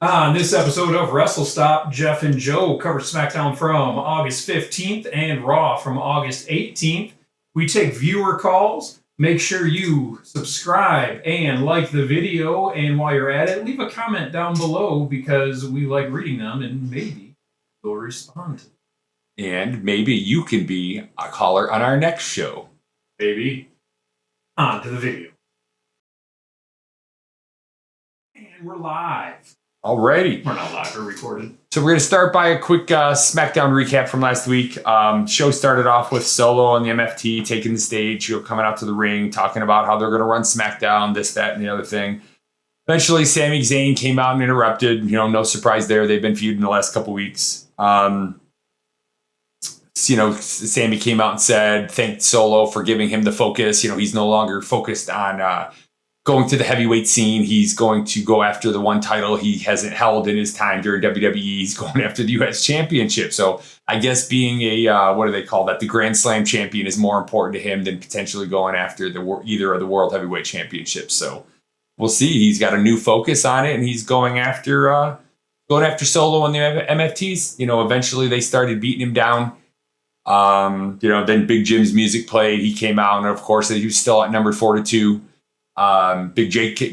On this episode of WrestleStop, Jeff and Joe cover Smackdown from August 15th and Raw from August 18th. We take viewer calls. Make sure you subscribe and like the video. And while you're at it, leave a comment down below because we like reading them and maybe we'll respond to them. And maybe you can be a caller on our next show. Maybe. On to the video. And we're live. Alrighty. We're not live, we're recorded. So we're going to start by a quick Smackdown recap from last week. Show started off with Solo and the MFT taking the stage, coming out to the ring, talking about how they're going to run Smackdown, this, that, and the other thing. Eventually, Sami Zayn came out and interrupted. No surprise there. They've been feuding the last couple weeks. Sami came out and said, thanked Solo for giving him the focus. He's no longer focused on going to the heavyweight scene. He's going to go after the one title he hasn't held in his time during WWE. He's going after the U.S. Championship. So I guess being a, what do they call that? The Grand Slam champion is more important to him than potentially going after either of the World Heavyweight Championships. So we'll see. He's got a new focus on it, and he's going after Solo and the MFTs. Eventually they started beating him down. Then Big Jim's music played. He came out, and of course he was still at number 42. Big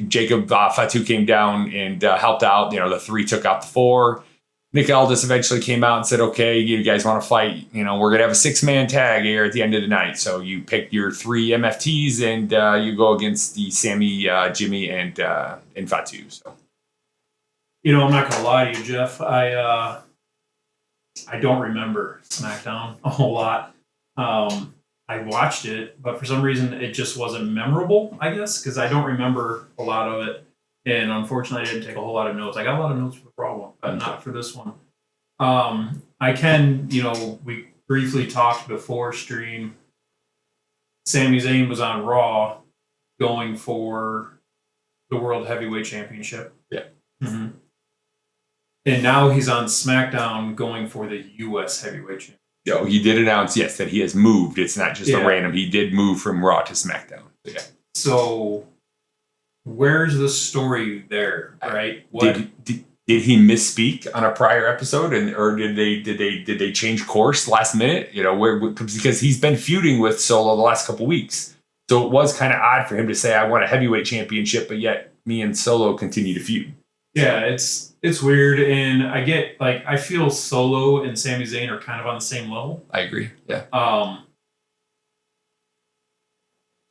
Jacob Fatu came down and helped out. The three took out the four. Nick Aldis eventually came out and said, okay, you guys want to fight? We're going to have a 6-man tag here at the end of the night. So you pick your 3 MFTs and you go against the Sami, Jimmy, and Fatu. So, I'm not going to lie to you, Jeff. I don't remember Smackdown a whole lot. I watched it, but for some reason it just wasn't memorable, I guess, because I don't remember a lot of it. And unfortunately, I didn't take a whole lot of notes. I got a lot of notes for the Raw one, but not for this one. I can, we briefly talked before stream. Sami Zayn was on Raw going for the World Heavyweight Championship. Yeah. Mm-hmm. And now he's on SmackDown going for the U.S. Heavyweight Championship. He did announce, yes, that he has moved. It's not just a random. He did move from Raw to SmackDown. Yeah. So, where's the story there? Right? Did he misspeak on a prior episode, or did they change course last minute? Because he's been feuding with Solo the last couple weeks, so it was kind of odd for him to say, "I want a heavyweight championship," but yet me and Solo continue to feud. Yeah, it's weird, and I feel Solo and Sami Zayn are kind of on the same level. I agree. Yeah.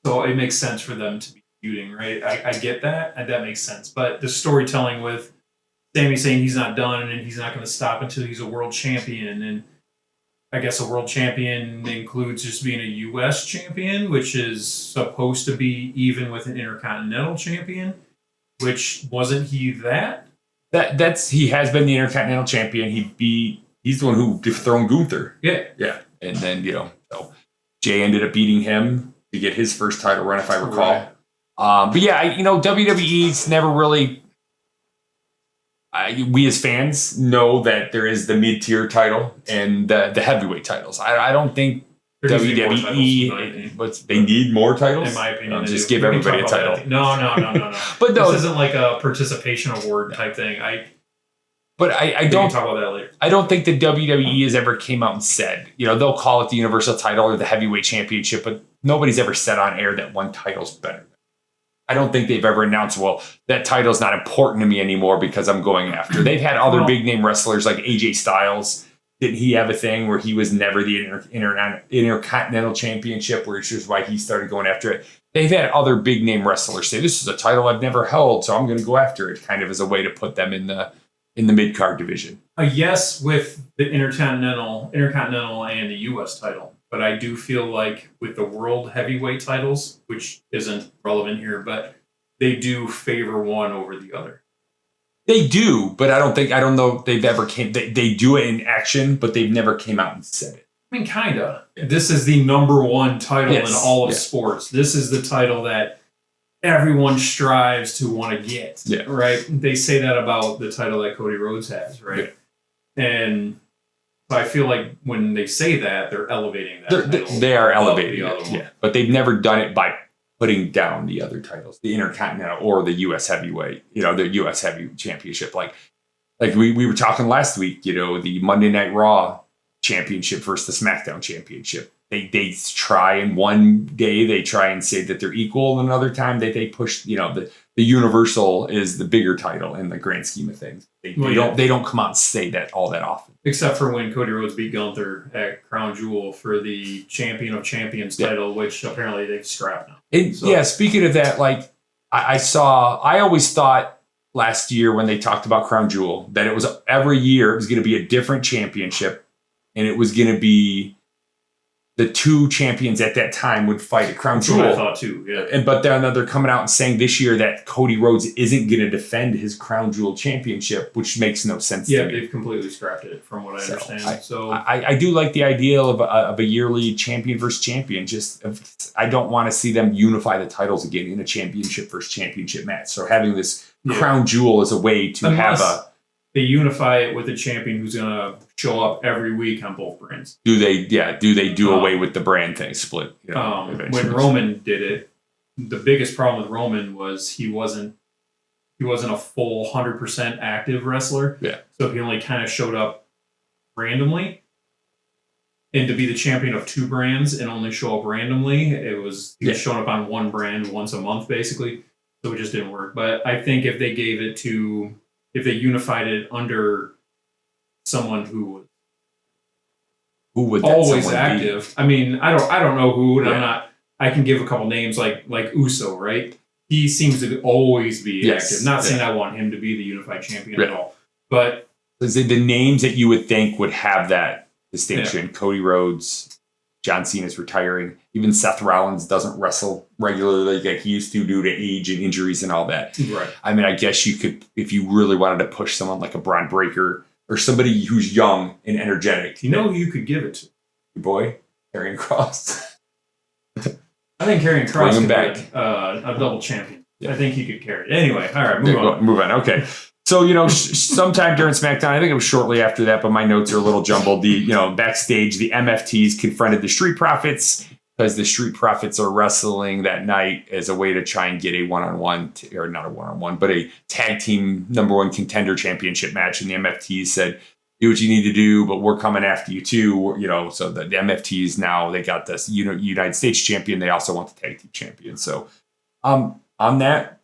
So it makes sense for them to be feuding, right? I get that, and that makes sense. But the storytelling with Sami saying he's not done and he's not going to stop until he's a world champion, and I guess a world champion includes just being a U.S. champion, which is supposed to be even with an Intercontinental champion. Which wasn't he that? That's he has been the Intercontinental champion. He's the one who dethroned Gunther. Yeah. And then so Jay ended up beating him to get his first title run, if I recall. Right. But yeah, WWE's never really. We as fans know that there is the mid-tier title and the heavyweight titles. I don't think WWE, but they need more titles. In my opinion, just give everybody a title. No. But no, this isn't like a participation award type thing. I don't talk about that later. I don't think the WWE has ever came out and said, they'll call it the Universal title or the Heavyweight Championship, but nobody's ever said on air that one title's better. I don't think they've ever announced, well, that title's not important to me anymore because I'm going after. They've had other big name wrestlers like AJ Styles. Didn't he have a thing where he was never the Intercontinental Championship, which is why he started going after it? They've had other big name wrestlers say, this is a title I've never held, so I'm going to go after it, kind of as a way to put them in the mid-card division. Yes, with the Intercontinental and the U.S. title. But I do feel like with the World Heavyweight titles, which isn't relevant here, but they do favor one over the other. They do, but I don't know if they've ever they do it in action, but they've never came out and said it. I mean, kind of. Yeah. This is the number one title in all of sports. This is the title that everyone strives to want to get, right? They say that about the title that Cody Rhodes has, right? Yeah. And so I feel like when they say that, they're elevating that title. They are elevating it, but they've never done it by putting down the other titles, the Intercontinental or the U.S. Heavyweight, the U.S. Heavy Championship. Like like we were talking last week, the Monday Night Raw championship versus the SmackDown championship. They try, and one day they try and say that they're equal, and another time they push, the Universal is the bigger title in the grand scheme of things. They don't come out and say that all that often. Except for when Cody Rhodes beat Gunther at Crown Jewel for the Champion of Champions title, which apparently they've scrapped now. Yeah, speaking of that, like I always thought last year when they talked about Crown Jewel that it was every year it was going to be a different championship, and it was going to be the two champions at that time would fight at Crown Jewel. I thought too, yeah. But then they're coming out and saying this year that Cody Rhodes isn't going to defend his Crown Jewel championship, which makes no sense to me. Yeah, they've completely scrapped it from what I understand. I do like the idea of a yearly champion versus champion. I don't want to see them unify the titles again in a championship versus championship match. So having this Crown Jewel as a way to they unify it with a champion who's going to show up every week on both brands. Do they do away with the brand thing split? When Roman did it, the biggest problem with Roman was he wasn't a full 100% active wrestler. Yeah. So he only kind of showed up randomly. And to be the champion of two brands and only show up randomly, he was showing up on one brand once a month, basically. So it just didn't work. But I think if they unified it under someone who would always active. Be? I mean, I don't know who, and I can give a couple names like Uso, right? He seems to always be active. Not saying I want him to be the unified champion at all, but the names that you would think would have that distinction: Cody Rhodes, John Cena's retiring. Even Seth Rollins doesn't wrestle regularly like he used to due to age and injuries and all that. Right. I mean, I guess you could, if you really wanted to push someone like a Braun Breaker or somebody who's young and energetic. You know who you could give it to? Your boy, Karrion Kross. I think Karrion Kross could be a double champion. Yeah. I think he could carry it. Anyway, all right, move on. Okay. So, sometime during SmackDown, I think it was shortly after that, but my notes are a little jumbled. Backstage, the MFTs confronted the Street Profits because the Street Profits are wrestling that night as a way to try and get a one-on-one, or not a one-on-one, but a tag team number one contender championship match. And the MFTs said, do what you need to do, but we're coming after you too. So the MFTs now, they got this United States champion. They also want the tag team champion. So on that,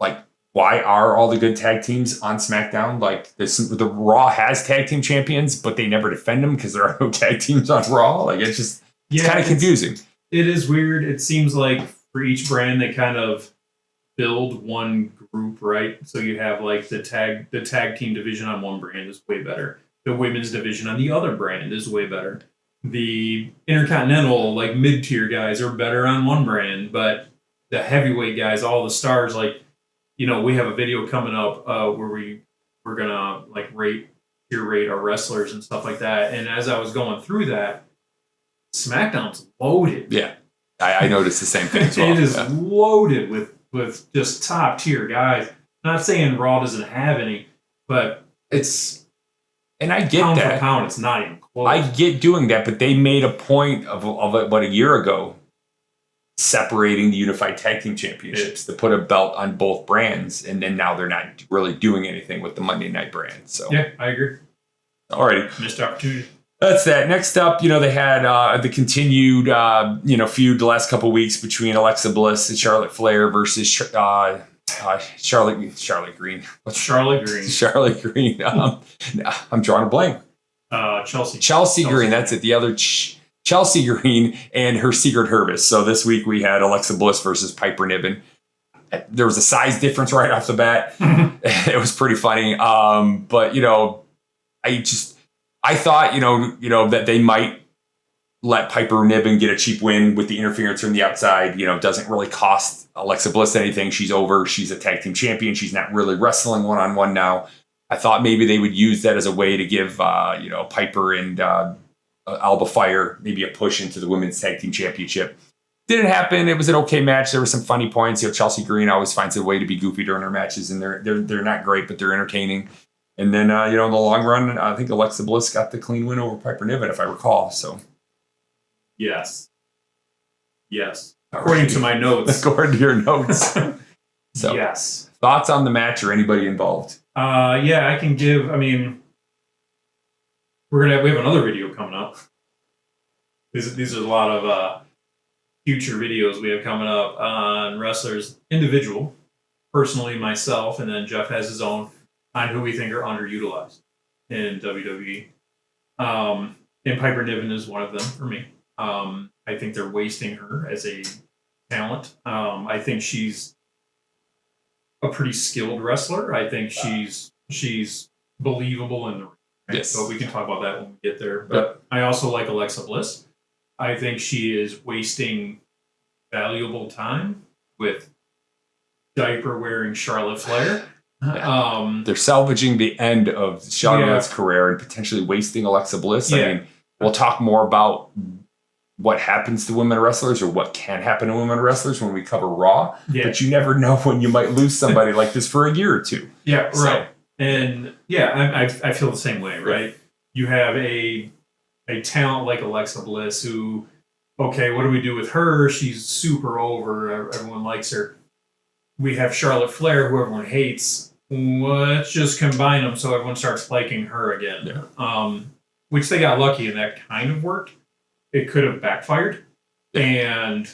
why are all the good tag teams on SmackDown? The Raw has tag team champions, but they never defend them because there are no tag teams on Raw. It's kind of confusing. It is weird. It seems like for each brand, they kind of build one group, right? So you have the tag team division on one brand is way better. The women's division on the other brand is way better. The Intercontinental, mid-tier guys are better on one brand, but the heavyweight guys, all the stars, we have a video coming up where we're gonna tier rate our wrestlers and stuff like that. And as I was going through that, SmackDown's loaded. Yeah, I noticed the same thing as well. It is loaded with just top tier guys. Not saying Raw doesn't have any, but it's and I get pound that for pound, it's not even close. I get doing that, but they made a point of a year ago separating the unified tag team championships to put a belt on both brands, and then now they're not really doing anything with the Monday Night brand. So yeah, I agree. Alrighty, missed opportunity. That's that. Next up, they had the continued feud the last couple of weeks between Alexa Bliss and Charlotte Flair versus Charlotte Green. What's Charlotte Green? Charlotte Green. I'm drawing a blank. Chelsea Green. That's it. The other. Chelsea Green and her Secret Hervis. So this week we had Alexa Bliss versus Piper Niven. There was a size difference right off the bat. It was pretty funny. But I thought that they might let Piper Niven get a cheap win with the interference from the outside. It doesn't really cost Alexa Bliss anything. She's over. She's a tag team champion. She's not really wrestling one-on-one now. I thought maybe they would use that as a way to give Piper and Alba Fire maybe a push into the women's tag team championship. Didn't happen. It was an okay match. There were some funny points. Chelsea Green always finds a way to be goofy during her matches, and they're not great, but they're entertaining. And then in the long run, I think Alexa Bliss got the clean win over Piper Niven, if I recall. So yes. According to my notes. According to your notes. So yes. Thoughts on the match or anybody involved? I can give. I mean, we have another video coming up. These are a lot of future videos we have coming up on wrestlers individual, personally myself, and then Jeff has his own on who we think are underutilized in WWE. And Piper Niven is one of them for me. I think they're wasting her as a talent. I think she's a pretty skilled wrestler. I think she's believable in the ring. Right? Yes. So we can talk about that when we get there. But I also like Alexa Bliss. I think she is wasting valuable time with diaper-wearing Charlotte Flair. Yeah. They're salvaging the end of Charlotte's career and potentially wasting Alexa Bliss. I mean, we'll talk more about what happens to women wrestlers or what can happen to women wrestlers when we cover Raw. Yeah. But you never know when you might lose somebody like this for a year or two. Yeah, so. Right. And I feel the same way, right? You have a talent like Alexa Bliss who, okay, what do we do with her? She's super over. Everyone likes her. We have Charlotte Flair, who everyone hates. Let's just combine them so everyone starts liking her again. Yeah. Which they got lucky and that kind of worked. It could have backfired. Yeah. And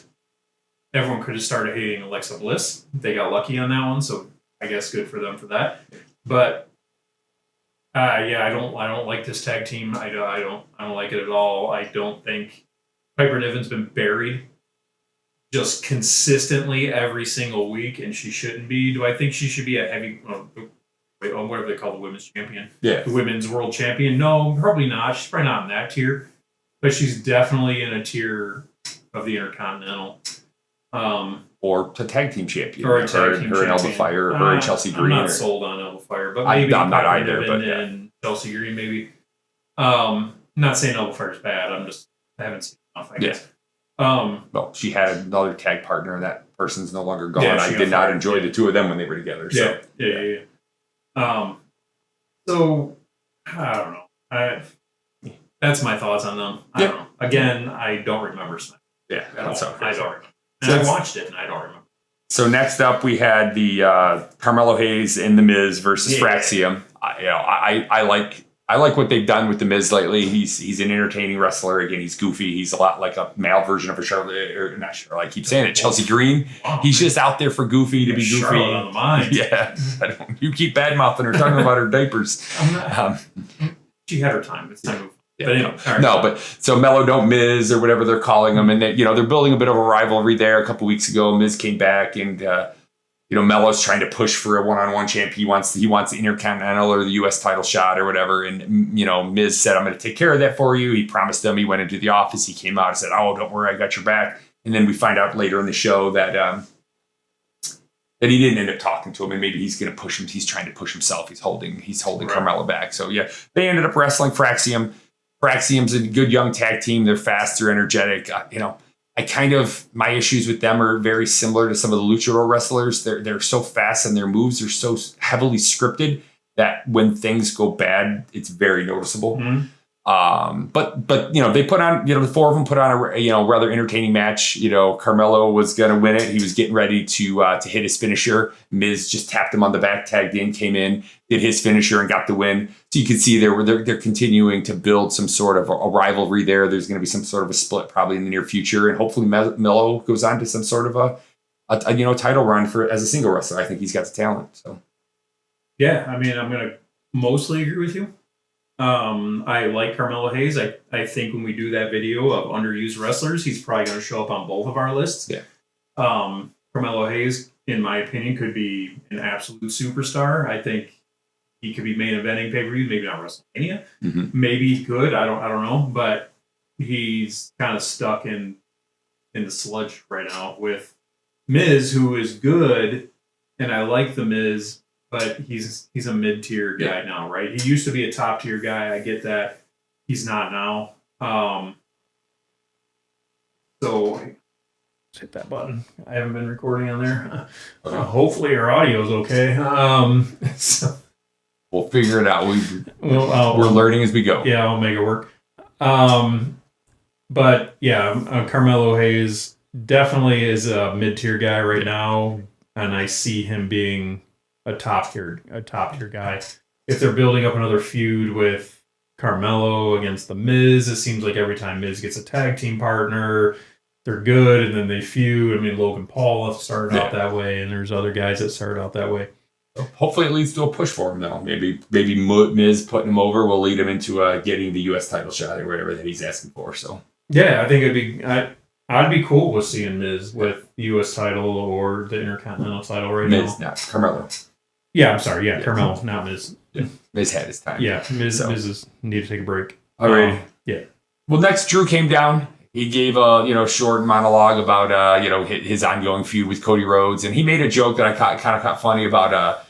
everyone could have started hating Alexa Bliss. They got lucky on that one, so I guess good for them for that. But I don't like this tag team. I don't like it at all. I don't think Piper Niven's been buried just consistently every single week, and she shouldn't be. Do I think she should be a heavy, whatever they call the women's champion? Yeah. The women's world champion? No, probably not. She's probably not in that tier. But she's definitely in a tier of the Intercontinental. Or a tag team champion. Or a tag team champion. Her and Elba Fire, or and Chelsea Green. I'm not sold on Elba Fire, but maybe I'm not either. But and Chelsea Green, maybe. Not saying Elba Fire's bad. I haven't seen enough, I guess. Well, she had another tag partner, and that person's no longer gone. I did not enjoy the two of them when they were together. So. Yeah. So, I don't know. That's my thoughts on them. I don't know. Again, I don't remember Smackdown. Yeah, that's okay. I don't remember. And I watched it, and I don't remember. So next up, we had the Carmelo Hayes and The Miz versus Fraxium. I like what they've done with The Miz lately. He's an entertaining wrestler. Again, he's goofy. He's a lot like a male version of a Charlotte, or not Charlotte. I keep saying it. Chelsea Green. Wow. He's just out there for goofy to be goofy. Charlotte on the mind. Yeah. You keep badmouthing her, talking about her diapers. She had her time. It's time to move. Yeah, but anyway, but so Mello Don't Miz or whatever they're calling them, and they're building a bit of a rivalry there. A couple weeks ago, Miz came back, and Mello's trying to push for a one-on-one champ. He wants the Intercontinental or the U.S. title shot or whatever, and Miz said, "I'm going to take care of that for you." He promised them. He went into the office. He came out and said, "Oh, don't worry, I got your back." And then we find out later in the show that he didn't end up talking to him, and maybe he's going to push him. He's trying to push himself. He's holding Carmelo back. So yeah, they ended up wrestling Fraxium. Fraxium's a good young tag team. They're fast. They're energetic. My issues with them are very similar to some of the luchador wrestlers. They're so fast and their moves are so heavily scripted that when things go bad, it's very noticeable. Mm-hmm. But they put on, the four of them put on a rather entertaining match. Carmelo was going to win it. He was getting ready to hit his finisher. Miz just tapped him on the back, tagged in, came in, did his finisher, and got the win. So you can see they're continuing to build some sort of a rivalry there. There's going to be some sort of a split probably in the near future, and hopefully Mello goes on to some sort of a title run as a single wrestler. I think he's got the talent. So yeah, I'm going to mostly agree with you. I like Carmelo Hayes. I think when we do that video of underused wrestlers, he's probably going to show up on both of our lists. Yeah. Carmelo Hayes, in my opinion, could be an absolute superstar. I think he could be main eventing pay-per-view, maybe not WrestleMania. Mm-hmm. Maybe he could. I don't know. But he's kind of stuck in the sludge right now with Miz, who is good, and I like the Miz. But he's a mid-tier guy now, right? He used to be a top-tier guy. I get that. He's not now. So let's hit that button. I haven't been recording on there. Hopefully our audio's okay. So we'll figure it out. We're learning as we go. Yeah, I'll make it work. But yeah, Carmelo Hayes definitely is a mid-tier guy right now, and I see him being a top tier guy. If they're building up another feud with Carmelo against the Miz. It seems like every time Miz gets a tag team partner, they're good, and then they feud. I mean, Logan Paul started out that way, and there's other guys that started out that way. Hopefully, it leads to a push for him, though. Maybe Miz putting him over will lead him into getting the U.S. title shot or whatever that he's asking for. So yeah, I think it'd be. I'd be cool with seeing Miz with the U.S. title or the Intercontinental title right now. Miz, not Carmelo. Yeah, I'm sorry. Yeah, Carmelo, not Miz. Yeah. Miz had his time. Yeah, Miz need to take a break. All right. Yeah. Well, next, Drew came down. He gave a short monologue about his ongoing feud with Cody Rhodes, and he made a joke that I kind of caught funny about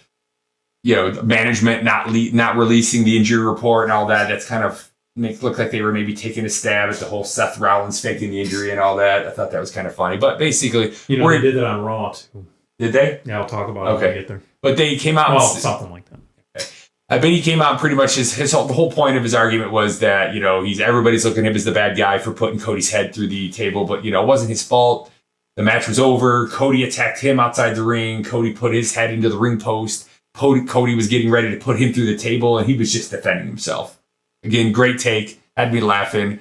management not releasing the injury report and all that. That's kind of make it look like they were maybe taking a stab at the whole Seth Rollins faking the injury and all that. I thought that was kind of funny, but basically, they did that on Raw too. Did they? Yeah, I'll talk about it when we get there. But they came out. Well, something like that. Okay. I bet he came out pretty much the whole point of his argument was that everybody's looking at him as the bad guy for putting Cody's head through the table, but it wasn't his fault. The match was over. Cody attacked him outside the ring. Cody put his head into the ring post. Cody was getting ready to put him through the table, and he was just defending himself. Again, great take. Had me laughing.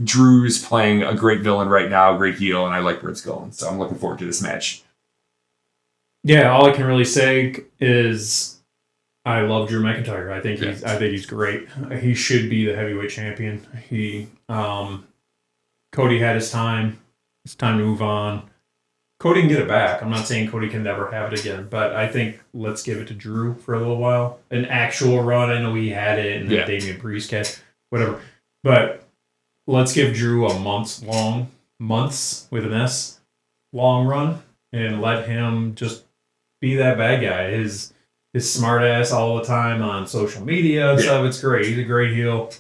Drew's playing a great villain right now, great heel, and I like where it's going. So I'm looking forward to this match. Yeah, all I can really say is I love Drew McIntyre. I think he's great. He should be the heavyweight champion. Cody had his time. It's time to move on. Cody can get it back. I'm not saying Cody can never have it again, but I think let's give it to Drew for a little while. An actual run. I know he had it, and then Damian Priest had whatever. But let's give Drew a months with an S, long run, and let him just be that bad guy. His smart ass all the time on social media and stuff. It's great. He's a great heel.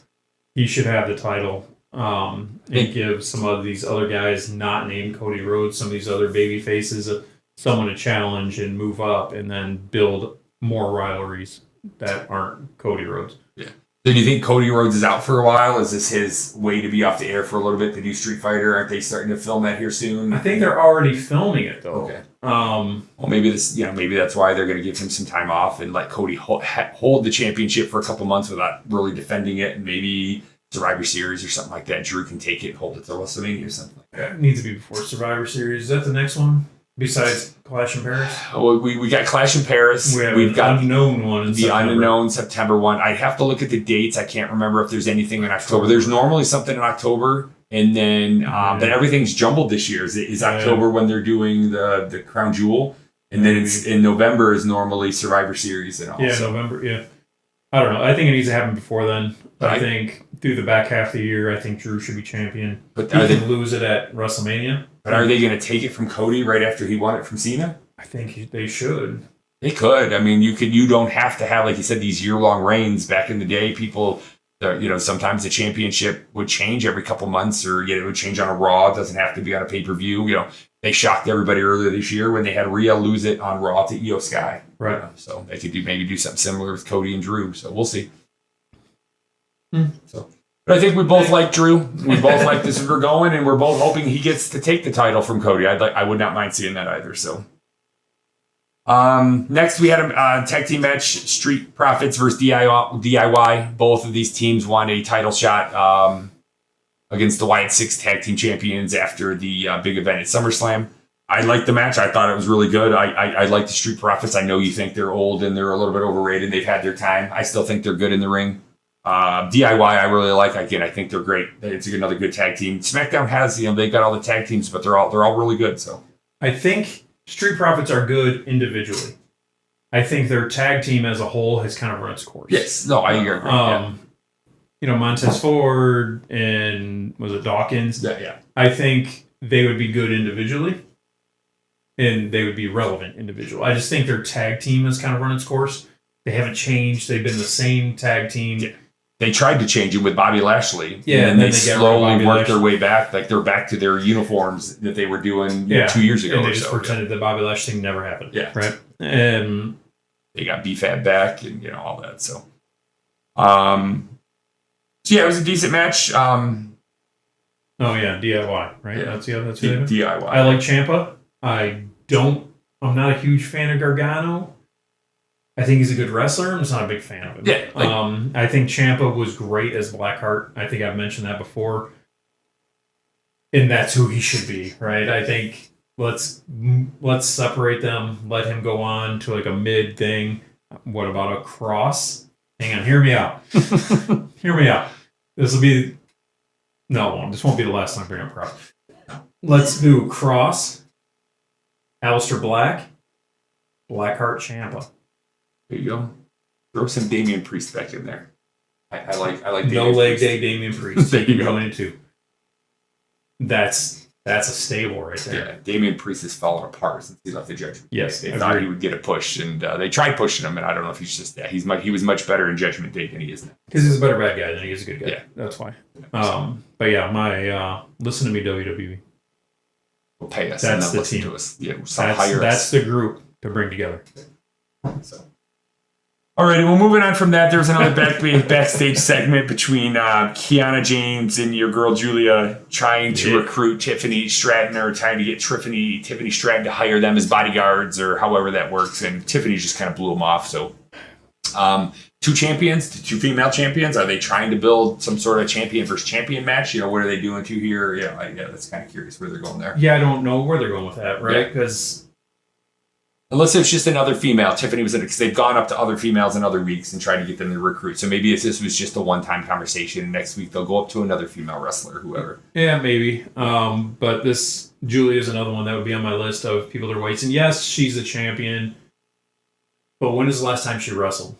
He should have the title. And give some of these other guys not named Cody Rhodes, some of these other baby faces, someone to challenge and move up, and then build more rivalries that aren't Cody Rhodes. Yeah. So do you think Cody Rhodes is out for a while? Is this his way to be off the air for a little bit to do Street Fighter? Aren't they starting to film that here soon? I think they're already filming it though. Okay. Well, maybe maybe that's why they're going to give him some time off and let Cody hold the championship for a couple months without really defending it, and maybe Survivor Series or something like that. Drew can take it and hold it to WrestleMania or something like that. It needs to be before Survivor Series. Is that the next one? Besides Clash in Paris? Well, we got Clash in Paris. We've got unknown one. The unknown September one. I'd have to look at the dates. I can't remember if there's anything in October. There's normally something in October, and then but everything's jumbled this year. Is October when they're doing the Crown Jewel, and then it's in November is normally Survivor Series and all. Yeah, November. Yeah, I don't know. I think it needs to happen before then. But I think through the back half of the year, I think Drew should be champion. But he can lose it at WrestleMania. But are they going to take it from Cody right after he won it from Cena? I think they should. They could. I mean, you don't have to have, like you said, these year-long reigns. Back in the day, people, sometimes the championship would change every couple months, or it would change on a Raw. It doesn't have to be on a pay-per-view. They shocked everybody earlier this year when they had Rhea lose it on Raw to Io Sky. Right. So they could maybe do something similar with Cody and Drew. So we'll see. So, but I think we both like Drew. We both like this as we're going, and we're both hoping he gets to take the title from Cody. I would not mind seeing that either. So, next we had a tag team match: Street Profits versus DIY. Both of these teams won a title shot against the Wyatt Six Tag Team Champions after the big event at SummerSlam. I liked the match. I thought it was really good. I like the Street Profits. I know you think they're old and they're a little bit overrated. They've had their time. I still think they're good in the ring. DIY I really like. Again, I think they're great. It's another good tag team. SmackDown has, they've got all the tag teams, but they're all really good. So I think Street Profits are good individually. I think their tag team as a whole has kind of run its course. Yes. No, I agree. Montez Ford and was it Dawkins? Yeah. I think they would be good individually, and they would be relevant individually. I just think their tag team has kind of run its course. They haven't changed. They've been the same tag team. Yeah. They tried to change it with Bobby Lashley. Yeah, and they slowly worked their way back. Like they're back to their uniforms that they were doing 2 years ago. And they just pretended that Bobby Lashley never happened. Yeah. Right. And they got BFAB back and all that. So it was a decent match. DIY, right? Yeah. That's DIY. I like Ciampa. I'm not a huge fan of Gargano. I think he's a good wrestler. I'm just not a big fan of him. Yeah, I think Ciampa was great as Blackheart. I think I've mentioned that before. And that's who he should be, right? I think let's separate them. Let him go on to like a mid thing. What about a cross? Hang on, hear me out. Hear me out. This won't be the last time I bring up cross. Let's do cross. Aleister Black. Blackheart Ciampa. There you go. Throw some Damian Priest back in there. I like Damian No leg Priest. day Damian Priest. There you go. Going into. That's a stable right there. Yeah, Damian Priest has fallen apart since he left the Judgment. Yes, they thought he would get a push, and they tried pushing him, and I don't know if he's just he was much better in Judgment Day than he is now. Because he's a better bad guy than he is a good guy. Yeah, that's why. But yeah, my listen to me WWE. Will pay us. That's and then the listen team. To us. Yeah, that's the group to bring together. So. Alrighty, well, moving on from that, there was another backstage segment between Kiana James and your girl Julia trying to recruit Tiffany Stratton, or trying to get Tiffany Stratton to hire them as bodyguards, or however that works. And Tiffany just kind of blew them off. So, two female champions. Are they trying to build some sort of champion versus champion match? What are they doing to here? Yeah, that's kind of curious where they're going there. Yeah, I don't know where they're going with that, right? Because. Unless it's just another female. Tiffany was in it because they've gone up to other females in other weeks and tried to get them to recruit. So maybe this was just a one-time conversation. And next week they'll go up to another female wrestler, whoever. Yeah, maybe. But this Julia is another one that would be on my list of people that are waiting. Yes, she's a champion. But when is the last time she wrestled?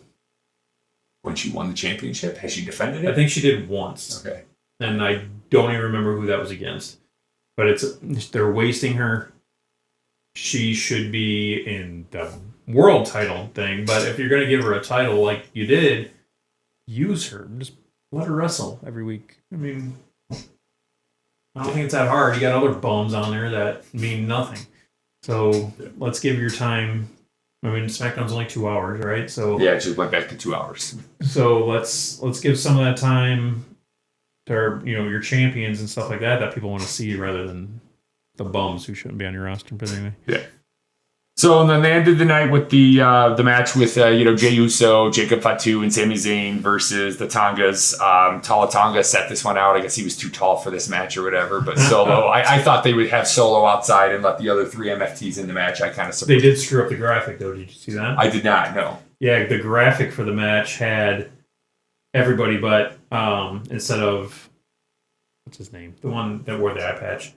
When she won the championship? Has she defended it? I think she did once. Okay. And I don't even remember who that was against. But they're wasting her. She should be in the world title thing, but if you're going to give her a title like you did, use her. Just let her wrestle every week. I mean, I don't think it's that hard. You got other bums on there that mean nothing. So let's give your time. I mean, SmackDown's only 2 hours, right? So yeah, it just went back to 2 hours. So let's give some of that time to your champions and stuff like that people want to see, rather than the bums who shouldn't be on your roster. But anyway. Yeah. So and then they ended the night with the match with Jey Uso, Jacob Fatu, and Sami Zayn versus the Tongas. Tala Tonga set this one out. I guess he was too tall for this match or whatever. But Solo, I thought they would have Solo outside and let the other three MFTs in the match. I kind of They did screw up the graphic though. Did you see that? I did not. No. Yeah, the graphic for the match had everybody but instead of what's his name, the one that wore the eye patch.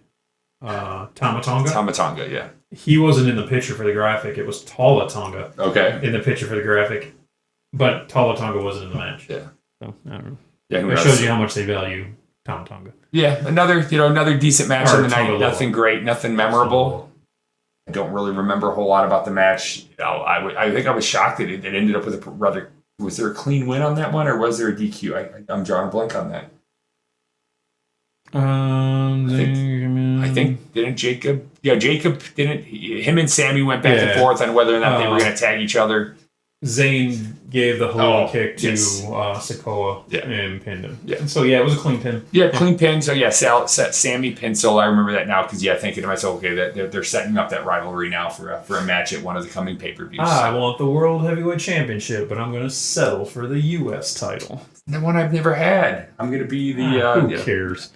Tama Tonga, yeah. He wasn't in the picture for the graphic. It was Tala Tonga. Okay. In the picture for the graphic, but Tala Tonga wasn't in the match. Yeah. So I don't know. Yeah. It shows you how much they value Tama Tonga. Yeah. Another decent match on the night. Nothing great. Nothing memorable. I don't really remember a whole lot about the match. I think I was shocked that it ended up with a rather. Was there a clean win on that one, or was there a DQ? I'm drawing a blank on that. I think didn't Jacob? Yeah, Jacob didn't. Him and Sammy went back and forth on whether or not they were going to tag each other. Zayn gave the whole kick to Sikoa and pinned him. Yeah. So it was a clean pin. Yeah, clean pin. So Sammy pinned Solo. I remember that now because thinking to myself, okay, that they're setting up that rivalry now for a match at one of the coming pay-per-views. I want the World Heavyweight Championship, but I'm going to settle for the U.S. title. The one I've never had. I'm going to be the. Who cares?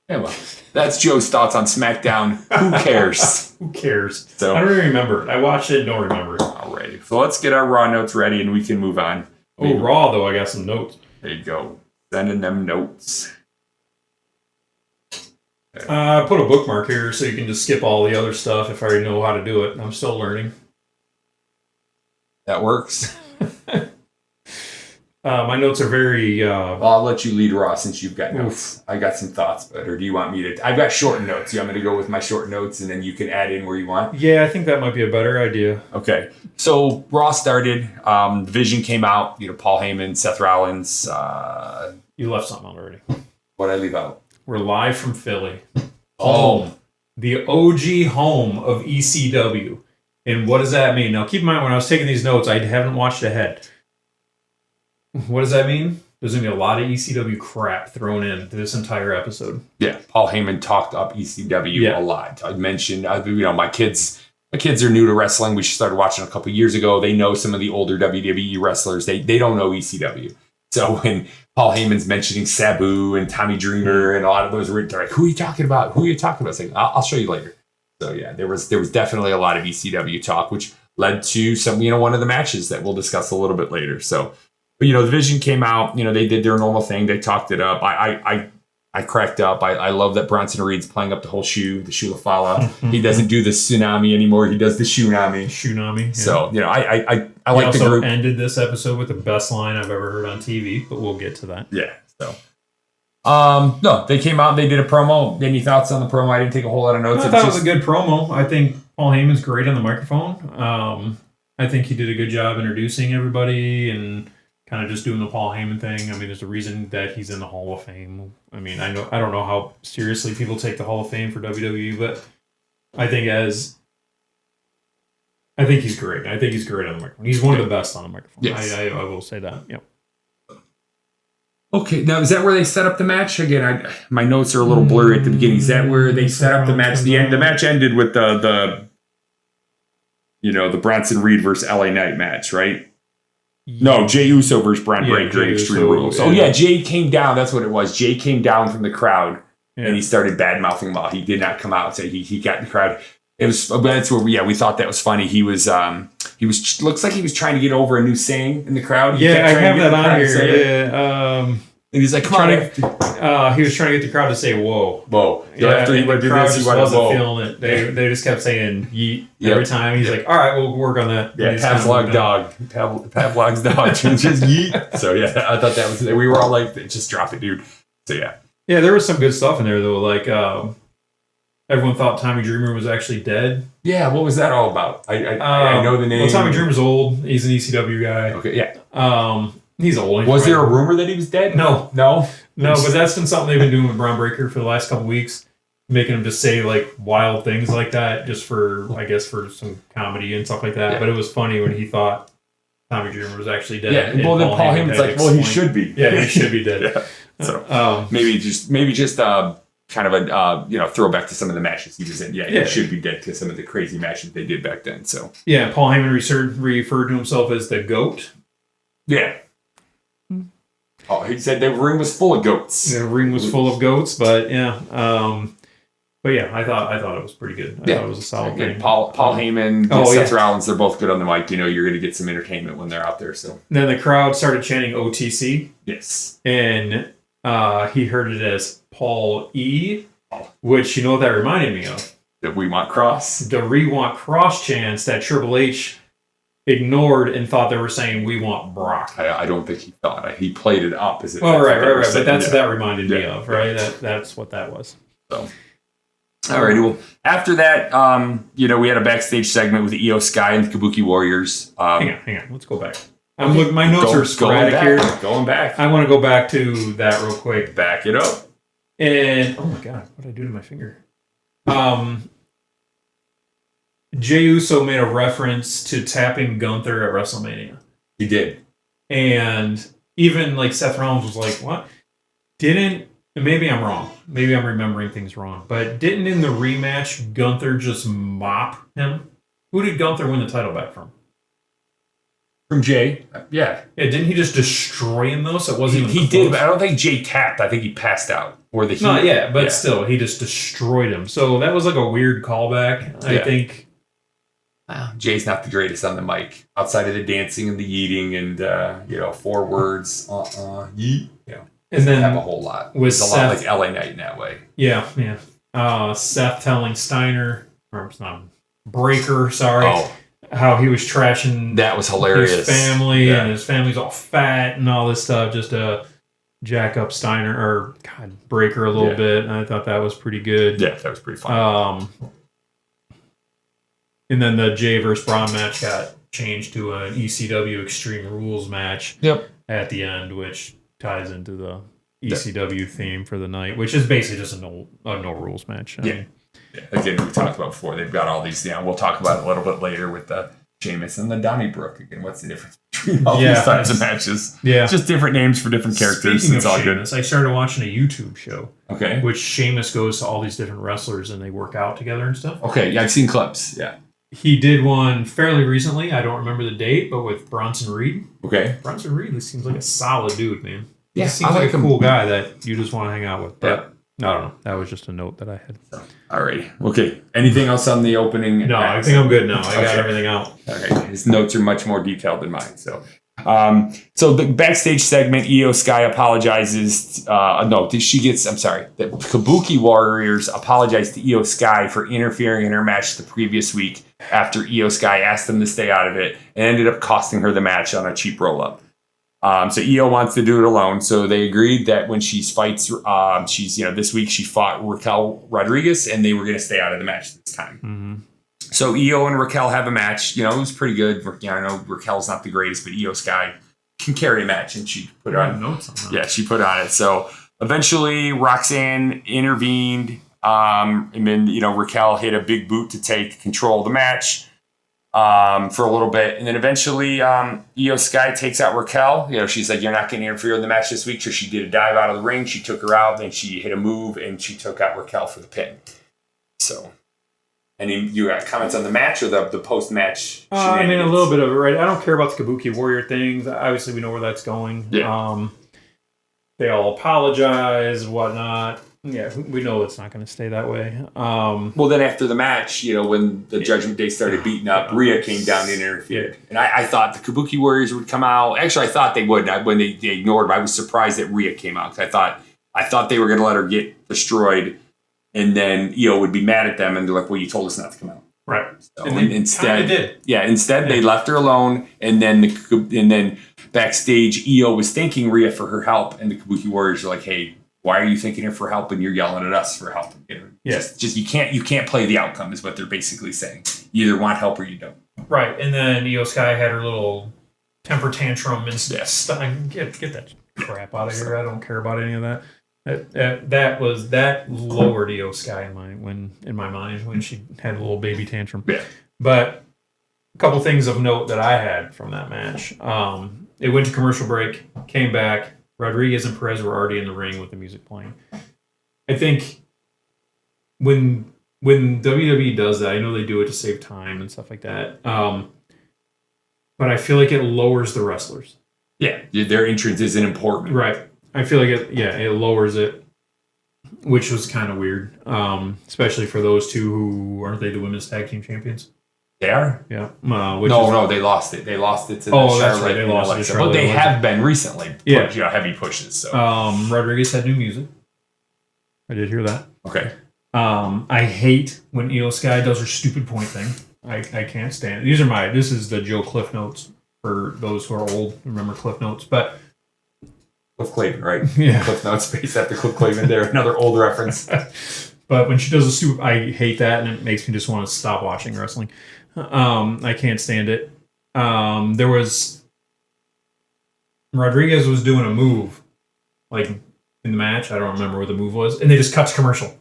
Well, that's Joe's thoughts on SmackDown. Who cares? Who cares? So, I don't even remember it. I watched it and don't remember it. Alrighty. So let's get our Raw notes ready and we can move on. Oh, Raw, though. I got some notes. There you go. Sending them notes. I put a bookmark here so you can just skip all the other stuff if I already know how to do it. I'm still learning. That works. My notes are very... Well, I'll let you lead, Raw, since you've got notes. I got some thoughts, or do you want me to... I've got short notes. You want me to go with my short notes, and then you can add in where you want? Yeah, I think that might be a better idea. Okay. So, Raw started. Division came out. Paul Heyman, Seth Rollins. You left something out already. What'd I leave out? We're live from Philly. Home. The OG home of ECW. And what does that mean? Now, keep in mind, when I was taking these notes, I haven't watched ahead. What does that mean? There's going to be a lot of ECW crap thrown into this entire episode. Yeah, Paul Heyman talked up ECW a lot. I mentioned, my kids my kids are new to wrestling. We started watching a couple years ago. They know some of the older WWE wrestlers. They don't know ECW. So when Paul Heyman's mentioning Sabu and Tommy Dreamer and a lot of those, they're like, who are you talking about? Who are you talking about? It's like, I'll show you later. So yeah, there was definitely a lot of ECW talk, which led to some, one of the matches that we'll discuss a little bit later. So, but the Vision came out, they did their normal thing. They talked it up. I cracked up. I love that Bronson Reed's playing up the whole shoe, the Shulafala. He doesn't do the tsunami anymore. He does the shoonami. Shunami. Yeah. So, I like the group. Ended this episode with the best line I've ever heard on TV, but we'll get to that. Yeah. So, no, they came out and they did a promo. Any thoughts on the promo? I didn't take a whole lot of notes. I thought it was a good promo. I think Paul Heyman's great on the microphone. I think he did a good job introducing everybody and kind of just doing the Paul Heyman thing. I mean, there's a reason that he's in the Hall of Fame. I mean, I don't know how seriously people take the Hall of Fame for WWE, but I think he's great. I think he's great on the microphone. He's one of the best on the microphone. Yes. I will say that. Yep. Okay, now is that where they set up the match? Again, my notes are a little blurry at the beginning. Is that where they set up the match? The match ended with the Bronson Reed versus LA Knight match, right? No, Jey Uso versus Braun Breaker in Extreme Rules. Oh yeah, Jey came down. That's what it was. Jey came down from the crowd and he started bad mouthing them all. He did not come out. So he got in the crowd. It was. That's where we thought that was funny. He was looks like he was trying to get over a new saying in the crowd. Yeah, I have that on here. Yeah. And he's like, come on. He was trying to get the crowd to say, whoa. Whoa. Yeah, after he went through this, he wasn't feeling it. They just kept saying yeet every time. He's like, all right, we'll work on that. Yeah, Pavlov's dog. Pavlov's dog. Just yeet. So, yeah, I thought that was, we were all like, just drop it, dude. So, yeah. Yeah, there was some good stuff in there, though. Like, everyone thought Tommy Dreamer was actually dead. Yeah, what was that all about? I know the name. Well, Tommy Dreamer's old. He's an ECW guy. Okay, yeah. He's old. Was there a rumor that he was dead? No, but that's been something they've been doing with Braun Breaker for the last couple weeks, making him just say like wild things like that, just for for some comedy and stuff like that. Yeah. But it was funny when he thought Tommy Dreamer was actually dead. Yeah, well then Paul Heyman's like, well, he should be. Yeah, he should be dead. Yeah. So maybe just kind of a throwback to some of the matches he was in. Yeah, he should be dead to some of the crazy matches they did back then. So yeah, Paul Heyman referred to himself as the GOAT. Yeah. Oh, he said the ring was full of goats. The ring was full of goats, but yeah. But yeah, I thought it was pretty good. I thought it was a solid thing. Paul Heyman, Seth Rollins, they're both good on the mic. You're going to get some entertainment when they're out there. So then the crowd started chanting OTC. Yes. And he heard it as Paul E, which what that reminded me of? The We Want Cross. The We Want Cross chants that Triple H ignored and thought they were saying we want Brock. I don't think he thought. He played it opposite. Well, right. But that's what that reminded me of, right? That's what that was. So, alrighty. Well, after that, we had a backstage segment with Io Sky and the Kabuki Warriors. Hang on. Let's go back. I'm looking. My notes are sporadic here. Going back. I want to go back to that real quick. Back it up. And oh my god, what did I do to my finger? Jey Uso made a reference to tapping Gunther at WrestleMania. He did. And even like Seth Rollins was like, what? Maybe I'm wrong. Maybe I'm remembering things wrong. But didn't in the rematch Gunther just mop him? Who did Gunther win the title back from? From Jey. Yeah. Didn't he just destroy him though? So it wasn't even He did, but I don't think Jey tapped. I think he passed out. Still, he just destroyed him. So that was like a weird callback, I think. Jay's not the greatest on the mic. Outside of the dancing and the eating and, 4 words, yeet. And then have a whole lot. With It's a lot like LA Knight in that way. Yeah. Seth telling Steiner, or it's not Breaker, sorry, how he was trashing that was hilarious. His family and his family's all fat and all this stuff, just to jack up Steiner or Breaker a little bit. And I thought that was pretty good. Yeah, that was pretty fun. And then the Jey versus Braun match got changed to an ECW Extreme Rules match at the end, which ties into the ECW theme for the night, which is basically just a no rules match. I mean, again, we talked about before. They've got all these. We'll talk about it a little bit later with the Sheamus and the Donnybrook. Again, what's the difference between all these types of matches? Yeah, just different names for different characters. Speaking it's of all Sheamus, good. I started watching a YouTube show. Okay, which Sheamus goes to all these different wrestlers and they work out together and stuff. Okay, yeah, I've seen clips. Yeah. he did one fairly recently. I don't remember the date, but with Ronson Reed. Okay. Ronson Reed seems like a solid dude, man. Yeah, He seems I like like a him. cool guy that you just want to hang out with. But Yeah. I don't know. That was just a note that I had. Alrighty. Okay. Anything else on the opening? No, I think I'm good now. I got everything out. Okay. His notes are much more detailed than mine. So the backstage segment, Io Sky apologizes. I'm sorry. The Kabuki Warriors apologized to Io Sky for interfering in her match the previous week after Io Sky asked them to stay out of it and ended up costing her the match on a cheap roll-up. So Io wants to do it alone. So they agreed that when she fights, this week she fought Raquel Rodriguez and they were going to stay out of the match this time. Mm-hmm. So Io and Raquel have a match. It was pretty good. I know Raquel's not the greatest, but Io Sky can carry a match, and she put on notes on that. Yeah, she put on it. So eventually, Roxanne intervened, and then Raquel hit a big boot to take control of the match for a little bit, and then eventually, Io Sky takes out Raquel. She's like, "You're not going to interfere in the match this week." So she did a dive out of the ring. She took her out, then she hit a move, and she took out Raquel for the pin. So. And you got comments on the match or the post-match? I mean, a little bit of it, right? I don't care about the Kabuki Warrior things. Obviously, we know where that's going. Yeah. They all apologize, whatnot. Yeah, we know it's not going to stay that way. Well, then after the match, when the Judgment Day started beating up, Rhea came down and interfered. And I thought the Kabuki Warriors would come out. Actually, I thought they would. When they ignored, I was surprised that Rhea came out. Because I thought they were going to let her get destroyed. And then Io would be mad at them and they're like, well, you told us not to come out. Right. So, and instead, did. Yeah, instead they left her alone. And then backstage, Io was thanking Rhea for her help. And the Kabuki Warriors are like, hey, why are you thanking her for help and you're yelling at us for help? Just you can't play the outcome is what they're basically saying. You either want help or you don't. Right. And then Io Sky had her little temper tantrum and get that crap out of here. I don't care about any of that. That lowered Io Sky in my mind when she had a little baby tantrum. Yeah. But a couple things of note that I had from that match. It went to commercial break, came back. Rodriguez and Perez were already in the ring with the music playing. I think when WWE does that, I know they do it to save time and stuff like that. But I feel like it lowers the wrestlers. Yeah, their entrance isn't important. Right. I feel like it lowers it, which was kind of weird, especially for those two who aren't they the women's tag team champions? They are? Yeah. No, they lost it. They lost it to Charlotte. That's right. They lost it to Charlotte. But they have been recently. Yeah. Heavy pushes. So. Rodriguez had new music. I did hear that. Okay. I hate when Io Sky does her stupid point thing. I can't stand it. This is the Joe Cliff Notes for those who are old, remember Cliff Notes, but Cliff Clavin, right? Yeah. Cliff Notes based after Cliff Clavin there. Another old reference. But when she does a stupid, I hate that, and it makes me just want to stop watching wrestling. I can't stand it. There was Rodriguez was doing a move, like in the match. I don't remember what the move was, and they just cut to commercial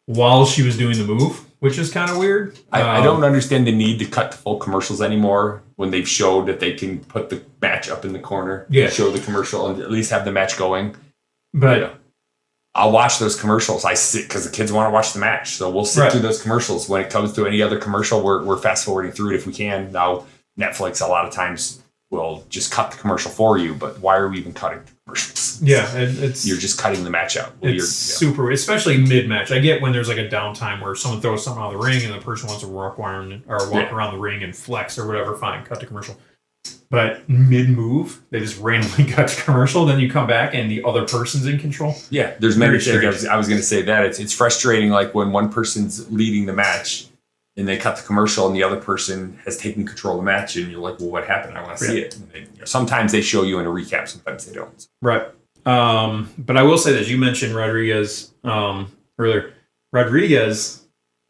while she was doing the move, which is kind of weird. I don't understand the need to cut to full commercials anymore when they've showed that they can put the match up in the corner, show the commercial, and at least have the match going. But I'll watch those commercials. I sit because the kids want to watch the match, so we'll sit through those commercials. When it comes to any other commercial, we're fast forwarding through it if we can. Now Netflix a lot of times will just cut the commercial for you, but why are we even cutting the commercials? Yeah, you're just cutting the match out. It's super, especially mid-match. I get when there's like a downtime where someone throws something out of the ring and the person wants to walk around the ring and flex or whatever. Fine, cut the commercial. But mid-move, they just randomly cut to commercial. Then you come back and the other person's in control. Yeah, there's many things. I was going to say that it's frustrating. Like when one person's leading the match and they cut the commercial and the other person has taken control of the match, and you're like, well, what happened? I want to see it. And sometimes they show you in a recap, sometimes they don't. Right. But I will say that you mentioned Rodriguez earlier. Rodriguez,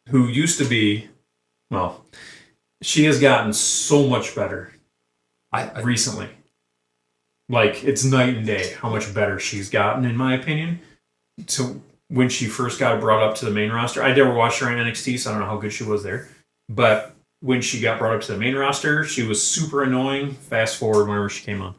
who used to be, she has gotten so much better recently. Like, it's night and day how much better she's gotten, in my opinion. So when she first got brought up to the main roster, I never watched her in NXT, so I don't know how good she was there. But when she got brought up to the main roster, she was super annoying. Fast forward whenever she came on.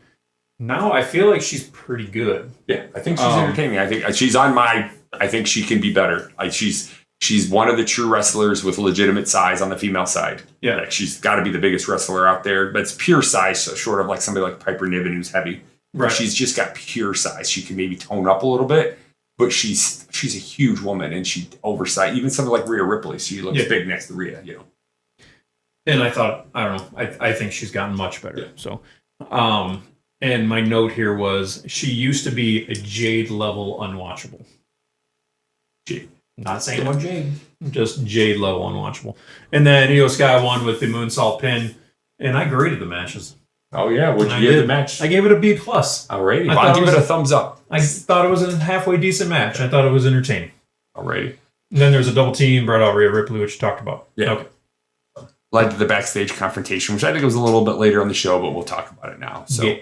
Now I feel like she's pretty good. Yeah, I think she's entertaining. I think she's on my. I think she can be better. She's She's one of the true wrestlers with legitimate size on the female side. Yeah. Like she's got to be the biggest wrestler out there, but it's pure size, so short of like somebody like Piper Niven who's heavy. Right. She's just got pure size. She can maybe tone up a little bit, but she's a huge woman, and she oversight. Even something like Rhea Ripley, she looks big next to Rhea, you know. And I thought, I don't know, I think she's gotten much better. Yeah. So, and my note here was she used to be a Jade level unwatchable. Jade. Not saying what Jade, just Jade level unwatchable. And then Io Sky won with the moonsault pin, and I graded the matches. Oh yeah, what'd you give the match? I gave it a B+. Alrighty, I'll give it a thumbs up. I thought it was a halfway decent match. I thought it was entertaining. Alrighty. And then there's a double team, brought out Rhea Ripley, which you talked about. Yeah. Okay. Led to the backstage confrontation, which I think was a little bit later on the show, but we'll talk about it now. So. Yeah.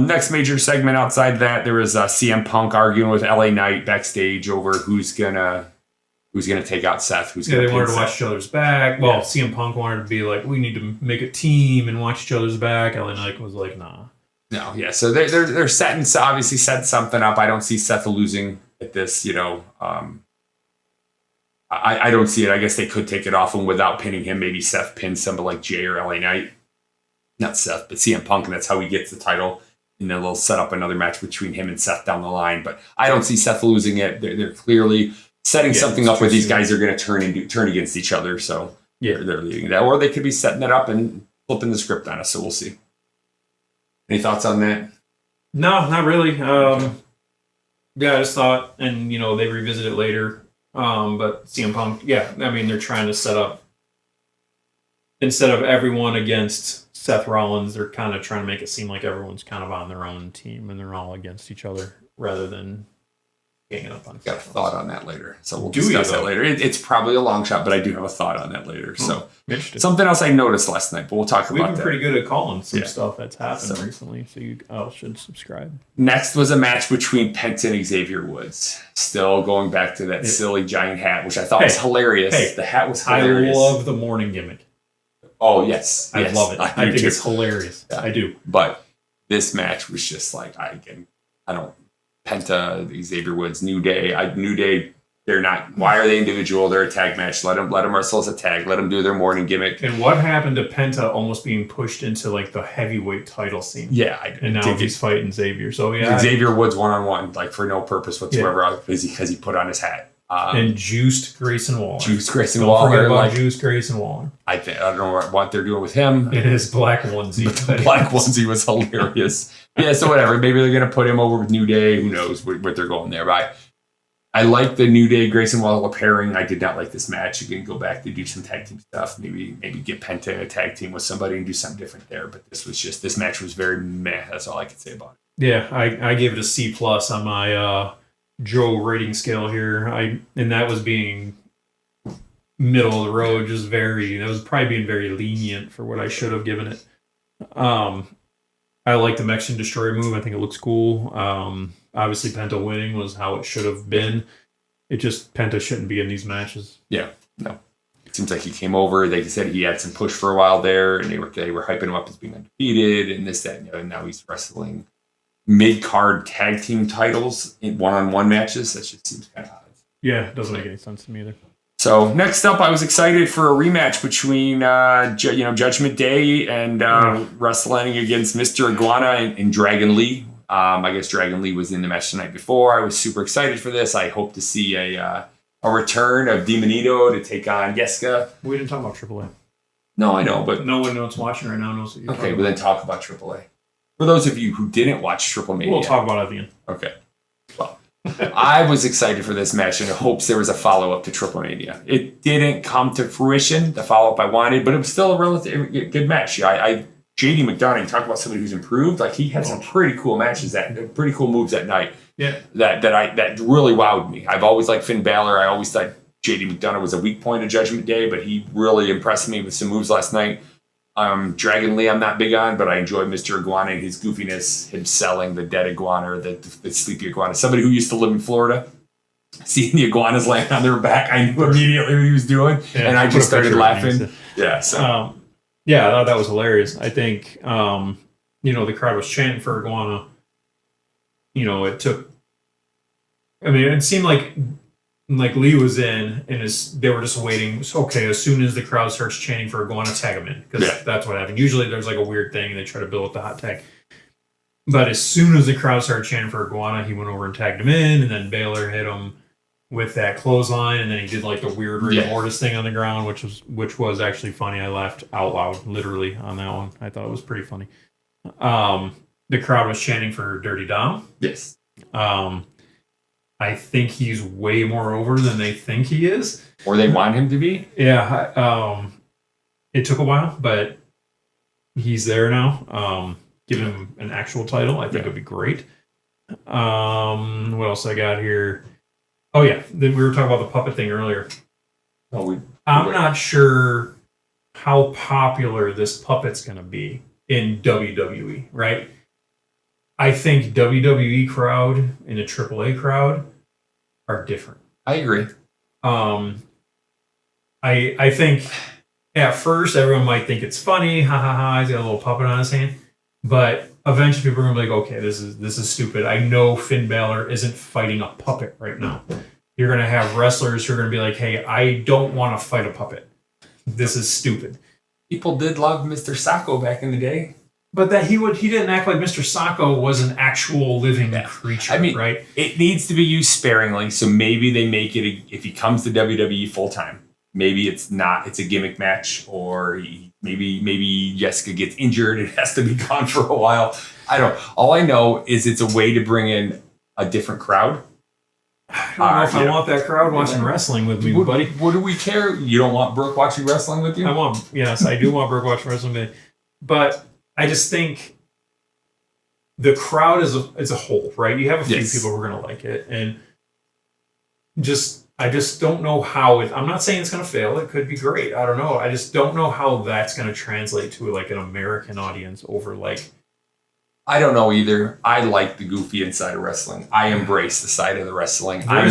Next major segment outside that, there was CM Punk arguing with LA Knight backstage over who's gonna take out Seth. They wanted to watch each other's back. Well, CM Punk wanted to be like, we need to make a team and watch each other's back. LA Knight was like, nah. No, yeah. So they're setting, obviously set something up. I don't see Seth losing at this. You know, I don't see it. I guess they could take it off him without pinning him. Maybe Seth pins somebody like Jay or LA Knight. Not Seth, but CM Punk, and that's how he gets the title. And then they'll set up another match between him and Seth down the line. But I don't see Seth losing it. They're clearly setting something up where these guys are going to turn against each other. So they're leaving that. Or they could be setting it up and flipping the script on us. So we'll see. Any thoughts on that? No, not really. I just thought, and they revisit it later. But CM Punk, they're trying to set up, instead of everyone against Seth Rollins, they're kind of trying to make it seem like everyone's kind of on their own team and they're all against each other rather than ganging up on. Got a thought on that later, so we'll discuss that later. It's probably a long shot, but I do have a thought on that later. So something else I noticed last night, but we'll talk about that. We've been pretty good at calling some stuff that's happened recently, so you all should subscribe. Next was a match between Penta and Xavier Woods. Still going back to that silly giant hat, which I thought was hilarious. Hey, the hat was hilarious. I love the morning gimmick. Oh, yes. I love it. I think it's hilarious. Yeah. I do. But this match was just like, Penta, Xavier Woods, New Day, they're not, why are they individual? They're a tag match. Let them wrestle as a tag. Let them do their morning gimmick. And what happened to Penta almost being pushed into like the heavyweight title scene? Yeah. And now he's fighting Xavier. So Xavier Woods one-on-one, like for no purpose whatsoever, because he put on his hat. And juiced Grayson Waller. Don't forget about juiced Grayson Waller. I don't know what they're doing with him. It is black onesie. The black onesie was hilarious. So whatever. Maybe they're going to put him over with New Day. Who knows what they're going there. But I like the New Day Grayson Waller pairing. I did not like this match. You can go back to do some tag team stuff. Maybe get Penta in a tag team with somebody and do something different there. But this match was very meh. That's all I can say about it. Yeah, I gave it a C+ on my Joe rating scale here. And that was being middle of the road, that was probably being very lenient for what I should have given it. I like the Mexican Destroyer move. I think it looks cool. Obviously Penta winning was how it should have been. Penta shouldn't be in these matches. Yeah, no. It seems like he came over. They said he had some push for a while there, and they were hyping him up as being undefeated, and this, that, and now he's wrestling mid-card tag team titles in one-on-one matches. That just seems kind of odd. Yeah, it doesn't make any sense to me either. So next up, I was excited for a rematch between Judgment Day and wrestling against Mr. Iguana and Dragon Lee. I guess Dragon Lee was in the match the night before. I was super excited for this. I hope to see a return of Demonito to take on Yeska. We didn't talk about AAA. No, I know, but no one knows watching right now knows what you're talking about. Then talk about AAA. For those of you who didn't watch Triple Mania, we'll talk about it at the end. Okay. Well, I was excited for this match in hopes there was a follow-up to Triple Mania. It didn't come to fruition, the follow-up I wanted, but it was still a relatively good match. JD McDonough, talk about somebody who's improved. Like, he had some pretty cool matches, pretty cool moves that night. Yeah. That really wowed me. I've always liked Finn Balor. I always thought JD McDonough was a weak point of Judgment Day, but he really impressed me with some moves last night. Dragon Lee I'm not big on, but I enjoy Mr. Iguana and his goofiness, him selling the dead iguana or the sleepy iguana. Somebody who used to live in Florida, seeing the iguanas laying on their back, I knew immediately what he was doing, and I just started laughing. Yeah, so. I thought that was hilarious. I think, the crowd was chanting for iguana. It seemed like like Lee was in, and they were just waiting. So, okay, as soon as the crowd starts chanting for Iguana, tag him in, because that's what happened. Usually there's like a weird thing, and they try to build up the hot tag. But as soon as the crowd started chanting for Iguana, he went over and tagged him in, and then Baylor hit him with that clothesline, and then he did like the weird rigor mortis thing on the ground, which was actually funny. I laughed out loud, literally, on that one. I thought it was pretty funny. The crowd was chanting for Dirty Dom. Yes. I think he's way more over than they think he is. Or they want him to be. Yeah. It took a while, but he's there now. Give him an actual title. I think it'd be great. What else I got here? Oh, yeah. Then we were talking about the puppet thing earlier. I'm not sure how popular this puppet's going to be in WWE, right? I think WWE crowd and a AAA crowd are different. I agree. I think at first everyone might think it's funny, ha ha ha, he's got a little puppet on his hand. But eventually people are gonna be like, okay, this is stupid. I know Finn Balor isn't fighting a puppet right now. You're gonna have wrestlers who are gonna be like, hey, I don't want to fight a puppet. This is stupid. People did love Mr. Sacco back in the day. But that he didn't act like Mr. Sacco was an actual living creature, right? It needs to be used sparingly, so maybe they make it, if he comes to WWE full-time, maybe it's a gimmick match, or maybe Jessica gets injured, it has to be gone for a while. I don't know. All I know is it's a way to bring in a different crowd. I don't know if I want that crowd watching wrestling with me, buddy. What do we care? You don't want Brooke watching wrestling with you? Yes, I do want Brooke watching wrestling with me. But I just think the crowd as a whole, right? You have a few people who are going to like it, and I just don't know how I'm not saying it's going to fail. It could be great. I don't know. I just don't know how that's going to translate to like an American audience over like. I don't know either. I like the goofy inside of wrestling. I embrace the side of the wrestling. I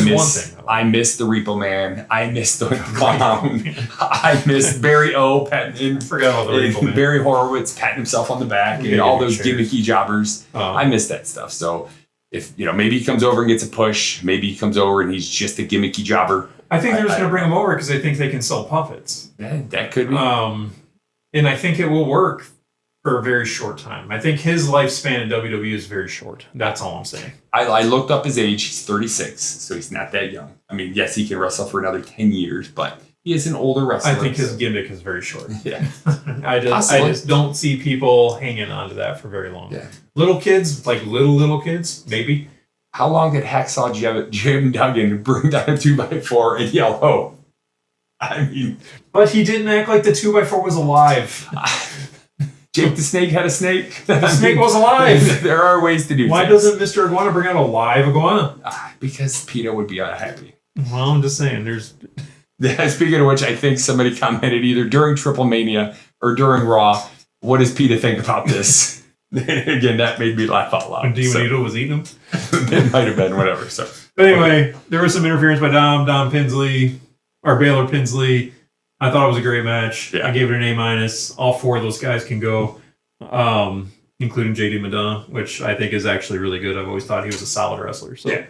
miss the Repo Man. I miss the Clown. I miss Barry O. Forgot about the Repo Man. Barry Horowitz patting himself on the back and all those gimmicky jobbers. I miss that stuff. So if maybe he comes over and gets a push. Maybe he comes over and he's just a gimmicky jobber. I think they're just going to bring him over because they think they can sell puppets. That could be. And I think it will work for a very short time. I think his lifespan in WWE is very short. That's all I'm saying. I looked up his age. He's 36, so he's not that young. I mean, yes, he can wrestle for another 10 years, but he is an older wrestler. I think his gimmick is very short. Yeah. I just don't see people hanging on to that for very long. Yeah. Little kids, like little kids, maybe. How long did Hacksaw Jim Duggan bring down a 2x4 and yell, "Oh"? I mean, but he didn't act like the 2x4 was alive. Jake the Snake had a snake. The snake was alive. There are ways to do Why things. doesn't Mr. Iguana bring out a live iguana? Because PETA would be unhappy. Well, I'm just saying, Speaking of which, I think somebody commented either during Triple Mania or during Raw, what does PETA think about this? Again, that made me laugh out loud. When Dimonito was eating them? It might have been, whatever. So, but anyway, there was some interference by Dom Baylor Pinsley. I thought it was a great match. Yeah. I gave it an A-. All four of those guys can go, including JD Madonna, which I think is actually really good. I've always thought he was a solid wrestler. So,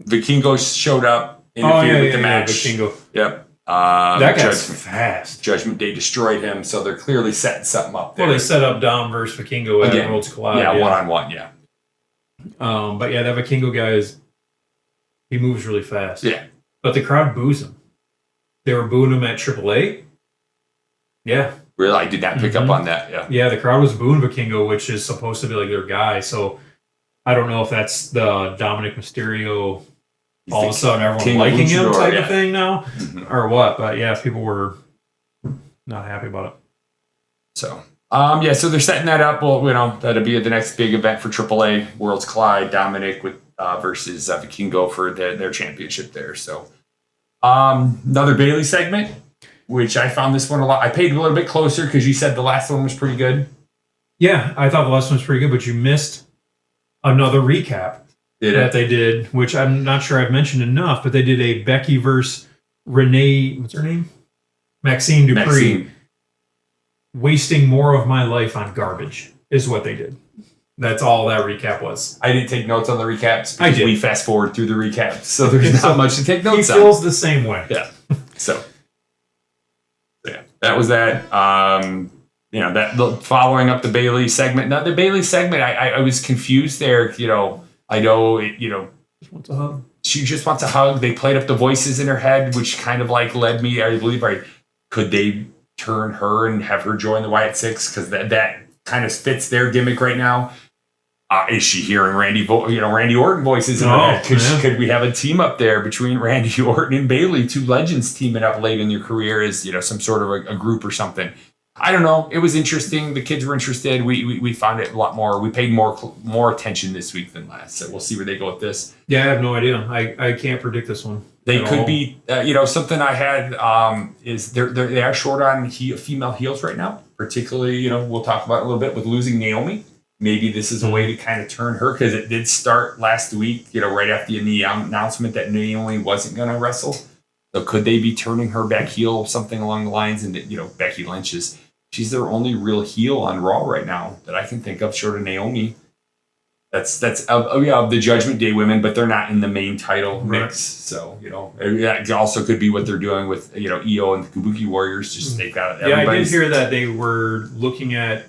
Vikingo showed up, interfered with the match. Vikingo. Yep. That guy's fast. Judgment Day destroyed him, so they're clearly setting something up there. Well, they set up Dom versus Vikingo at Worlds Collide. Yeah, one-on-one, yeah. But yeah, that Vikingo guy he moves really fast. Yeah. But the crowd boos him. They were booing him at AAA. Yeah. Really? I did not pick up on that. Yeah. Yeah, the crowd was booing Vikingo, which is supposed to be like their guy. So I don't know if that's the Dominic Mysterio all of a sudden everyone liking him type of thing now or what. But yeah, people were not happy about it. So, so they're setting that up. Well, that'll be the next big event for AAA, Worlds Collide, Dominic versus Vikingo for their championship there. So, another Bailey segment, which I found this one a lot. I paid a little bit closer because you said the last one was pretty good. Yeah, I thought the last one was pretty good, but you missed another recap that they did, which I'm not sure I've mentioned enough, but they did a Becky versus Renee, what's her name? Maxine Dupree. Wasting more of my life on garbage is what they did. That's all that recap was. I didn't take notes on the recaps I because did. we fast forward through the recaps, so there's not much to take He notes on. feels the same way. Yeah. So yeah, that was that. Following up the Bailey segment. Now the Bailey segment, I was confused there. I know it. Just wants a hug. She just wants a hug. They played up the voices in her head, which kind of like led me. I believe, could they turn her and have her join the Wyatt Six because that kind of fits their gimmick right now. Is she hearing Randy Orton voices in her head? Could we have a team up there between Randy Orton and Bailey, two legends teaming up late in their career as some sort of a group or something? I don't know. It was interesting. The kids were interested. We found it a lot more. We paid more attention this week than last. So we'll see where they go with this. Yeah, I have no idea. I can't predict this one. They could be. Something I had is they are short on female heels right now. Particularly, we'll talk about it a little bit with losing Naomi. Maybe this is a way to kind of turn her because it did start last week. Right after the announcement that Naomi wasn't going to wrestle. So could they be turning her back heel, something along the lines? And Becky Lynch she's their only real heel on Raw right now that I can think of, short of Naomi. That's of the Judgment Day women, but they're not in the main title mix. So that also could be what they're doing with Io and the Kabuki Warriors. Just they've got I did hear that they were looking at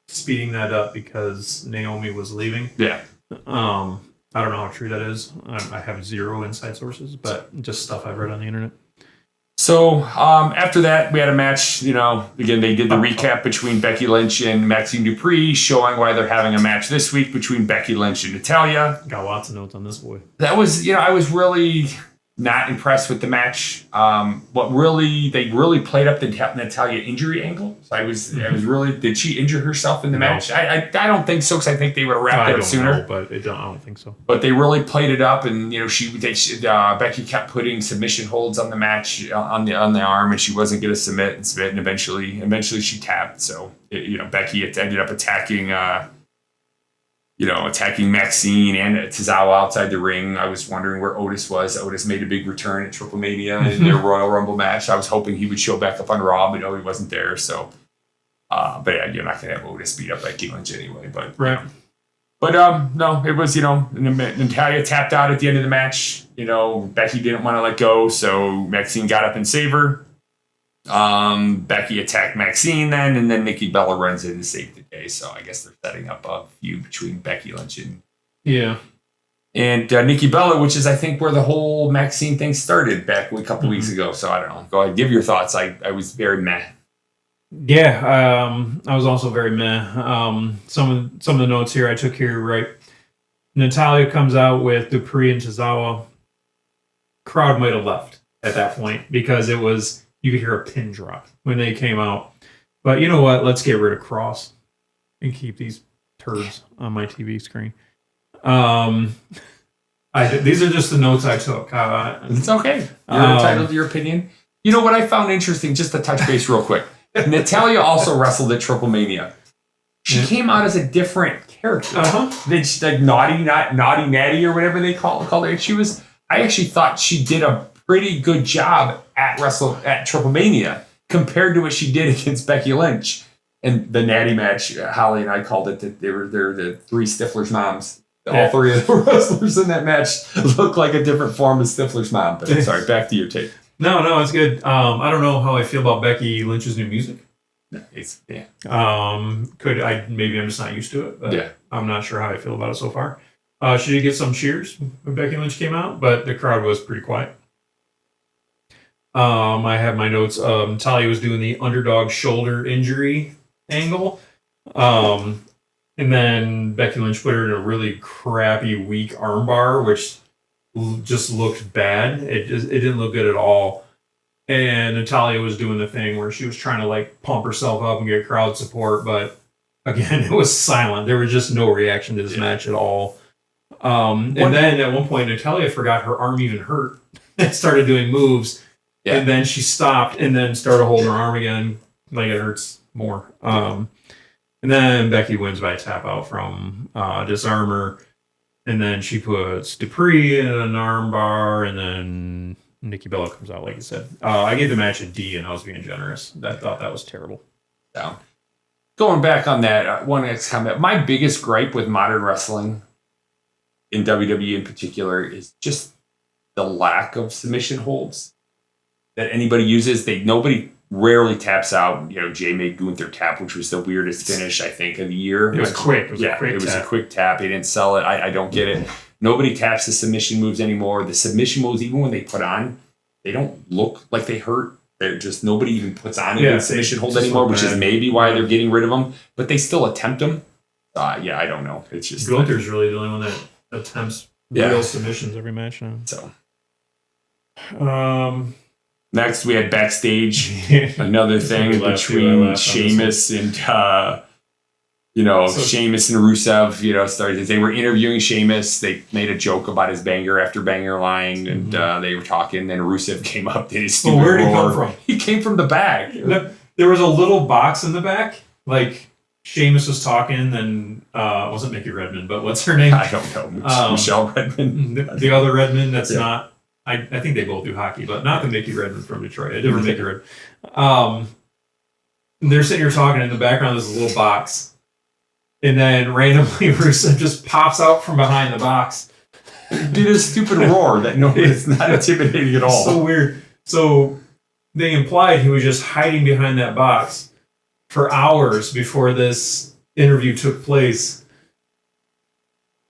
speeding that up because Naomi was leaving. Yeah. I don't know how true that is. I have zero inside sources, but just stuff I've read on the internet. So after that, we had a match. Again, they did the recap between Becky Lynch and Maxine Dupree, showing why they're having a match this week between Becky Lynch and Natalia. Got lots of notes on this boy. That was, I was really not impressed with the match. They really played up the Natalia injury angle. So I was really, did she injure herself in the match? I don't think so because I think they would have wrapped it up sooner. But I don't think so. But they really played it up, and Becky kept putting submission holds on the match on the arm, and she wasn't going to submit, and eventually she tapped. So Becky ended up attacking Maxine and Tozawa outside the ring. I was wondering where Otis was. Otis made a big return at Triple Mania in their Royal Rumble match. I was hoping he would show back up on Raw, but no, he wasn't there. So, but yeah, you're not going to have Otis beat up Becky Lynch anyway. But right. But no, it was Natalia tapped out at the end of the match. Becky didn't want to let go, so Maxine got up and saved her. Becky attacked Maxine then, and then Nikki Bella runs in to save the day. So I guess they're setting up a feud between Becky Lynch and Nikki Bella, which is I think where the whole Maxine thing started back a couple weeks ago. So I don't know. Go ahead, give your thoughts. I was very meh. Yeah, I was also very meh. Some of the notes here I took here, right? Natalia comes out with Dupree and Tozawa. Crowd might have left at that point because it was. You could hear a pin drop when they came out. But you know what? Let's get rid of Cross and keep these turds on my TV screen. These are just the notes I took. It's okay. You're entitled to your opinion. You know what I found interesting, just to touch base real quick. Natalia also wrestled at Triple Mania. She came out as a different character. Like Naughty Natty or whatever they called her. I actually thought she did a pretty good job at Triple Mania compared to what she did against Becky Lynch. And the Natty match, Holly and I called it that they're the three Stifler's moms. All three of the wrestlers in that match look like a different form of Stifler's mom. But sorry, back to your tape. No, it's good. I don't know how I feel about Becky Lynch's new music. Yeah. Maybe I'm just not used to it, but I'm not sure how I feel about it so far. She did get some cheers when Becky Lynch came out, but the crowd was pretty quiet. I have my notes. Talia was doing the underdog shoulder injury angle. And then Becky Lynch put her in a really crappy, weak armbar, which just looked bad. It didn't look good at all. And Natalia was doing the thing where she was trying to like pump herself up and get crowd support, but again, it was silent. There was just no reaction to this match at all. And then at one point, Natalia forgot her arm even hurt and started doing moves. Yeah. And then she stopped and then started holding her arm again, like it hurts more. And then Becky wins by tap out from Disarmer. And then she puts Dupree in an arm bar, and then Nikki Bella comes out, like you said. I gave the match a D, and I was being generous. I thought that was terrible. Down. going back on that, one next comment. My biggest gripe with modern wrestling, in WWE in particular, is just the lack of submission holds that anybody uses. Nobody rarely taps out. You know, Jay made Gunther tap, which was the weirdest finish, I think, of the year. It was quick. It was a quick tap. He didn't sell it. I don't get it. Nobody taps the submission moves anymore. The submission moves, even when they put on, they don't look like they hurt. They're just, nobody even puts on a good submission hold anymore, which is maybe why they're getting rid of them. But they still attempt them. Yeah, I don't know. It's just Gunther's really the only one that attempts real submissions every match now. So, Next, we had backstage. Another thing between Sheamus and Sheamus and Rusev. Started. They were interviewing Sheamus. They made a joke about his banger after banger line, and they were talking. And Rusev came up. Did his stupid where did he roar. come from? He came from the back. There was a little box in the back, like Sheamus was talking, and wasn't Mickey Redmond, but what's her name? I don't know. Michelle Redmond. The other Redmond. That's not. I think they both do hockey, but not the Mickey Redmond from Detroit. A different Mickey Redmond. They're sitting here talking. In the background, there's a little box. And then randomly, Rusev just pops out from behind the box. Did a stupid roar that it's not intimidating at all. So weird. So they implied he was just hiding behind that box for hours before this interview took place.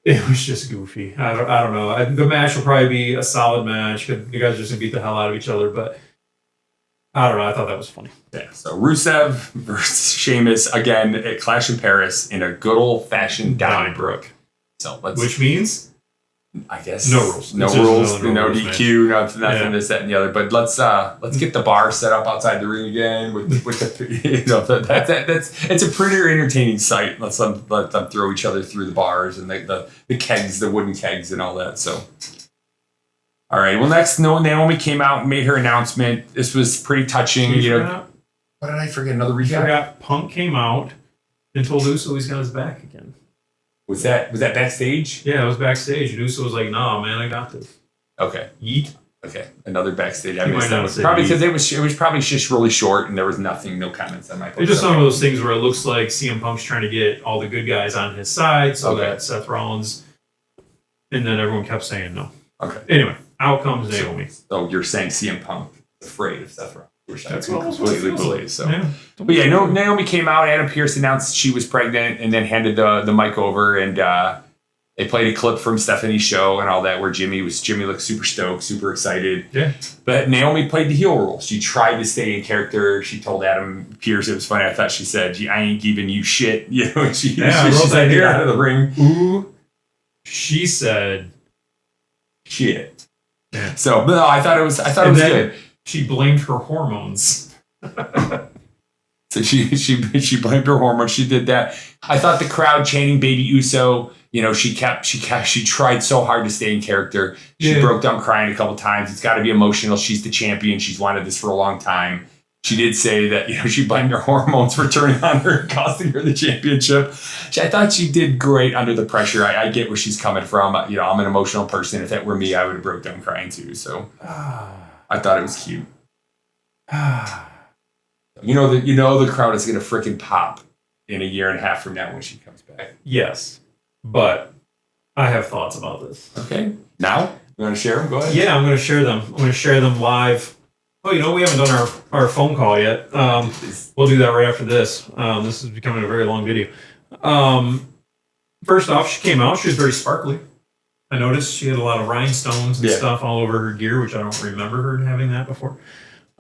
It was just goofy. I don't know. The match will probably be a solid match. You guys are just going to beat the hell out of each other, but I don't know. I thought that was funny. Yeah. So Rusev versus Sheamus again at Clash in Paris in a good old fashioned Donnybrook. So which means, I guess, no rules, no DQ, nothing this, that, and the other. But let's get the bar set up outside the ring again with the it's a pretty entertaining sight. Let them throw each other through the bars and the kegs, the wooden kegs, and all that. So. All right. Well, next, Naomi came out and made her announcement. This was pretty touching. What did I forget? Another recap? I forgot. Punk came out and told Uso he's got his back again. Was that backstage? Yeah, it was backstage. And Uso was like, "Nah, man, I got this." Okay. Yeet. Okay. Another backstage. I missed that. Probably because it was probably just really short and there was no comments on my post. It's just some of those things where it looks like CM Punk's trying to get all the good guys on his side so that Seth Rollins, and then everyone kept saying no. Okay. Anyway. Out comes Naomi. So you're saying CM Punk is afraid of Seth Rollins, which That's I completely believe. So, yeah. But yeah, Naomi came out. Adam Pearce announced she was pregnant, and then handed the mic over, and they played a clip from Stephanie's show and all that, where Jimmy looked super stoked, super excited. Yeah. But Naomi played the heel role. She tried to stay in character. She told Adam Pearce, it was funny. I thought she said, "I ain't giving you shit." She said, "Get out of the ring." Ooh. She said, "Shit." Yeah. So no, I thought it was good. She blamed her hormones. So she blamed her hormones. She did that. I thought the crowd chanting "Baby Uso." She tried so hard to stay in character. She broke down crying a couple times. It's got to be emotional. She's the champion. She's wanted this for a long time. She did say that she blamed her hormones for turning on her and costing her the championship. I thought she did great under the pressure. I get where she's coming from. I'm an emotional person. If that were me, I would have broke down crying too. So I thought it was cute. The crowd is gonna freaking pop in a year and a half from now when she comes back. Yes, but I have thoughts about this. Okay, now you want to share them? Go ahead. Yeah, I'm going to share them. I'm going to share them live. Oh, we haven't done our phone call yet. We'll do that right after this. This is becoming a very long video. First off, she came out. She was very sparkly. I noticed she had a lot of rhinestones and stuff all over her gear, which I don't remember her having that before.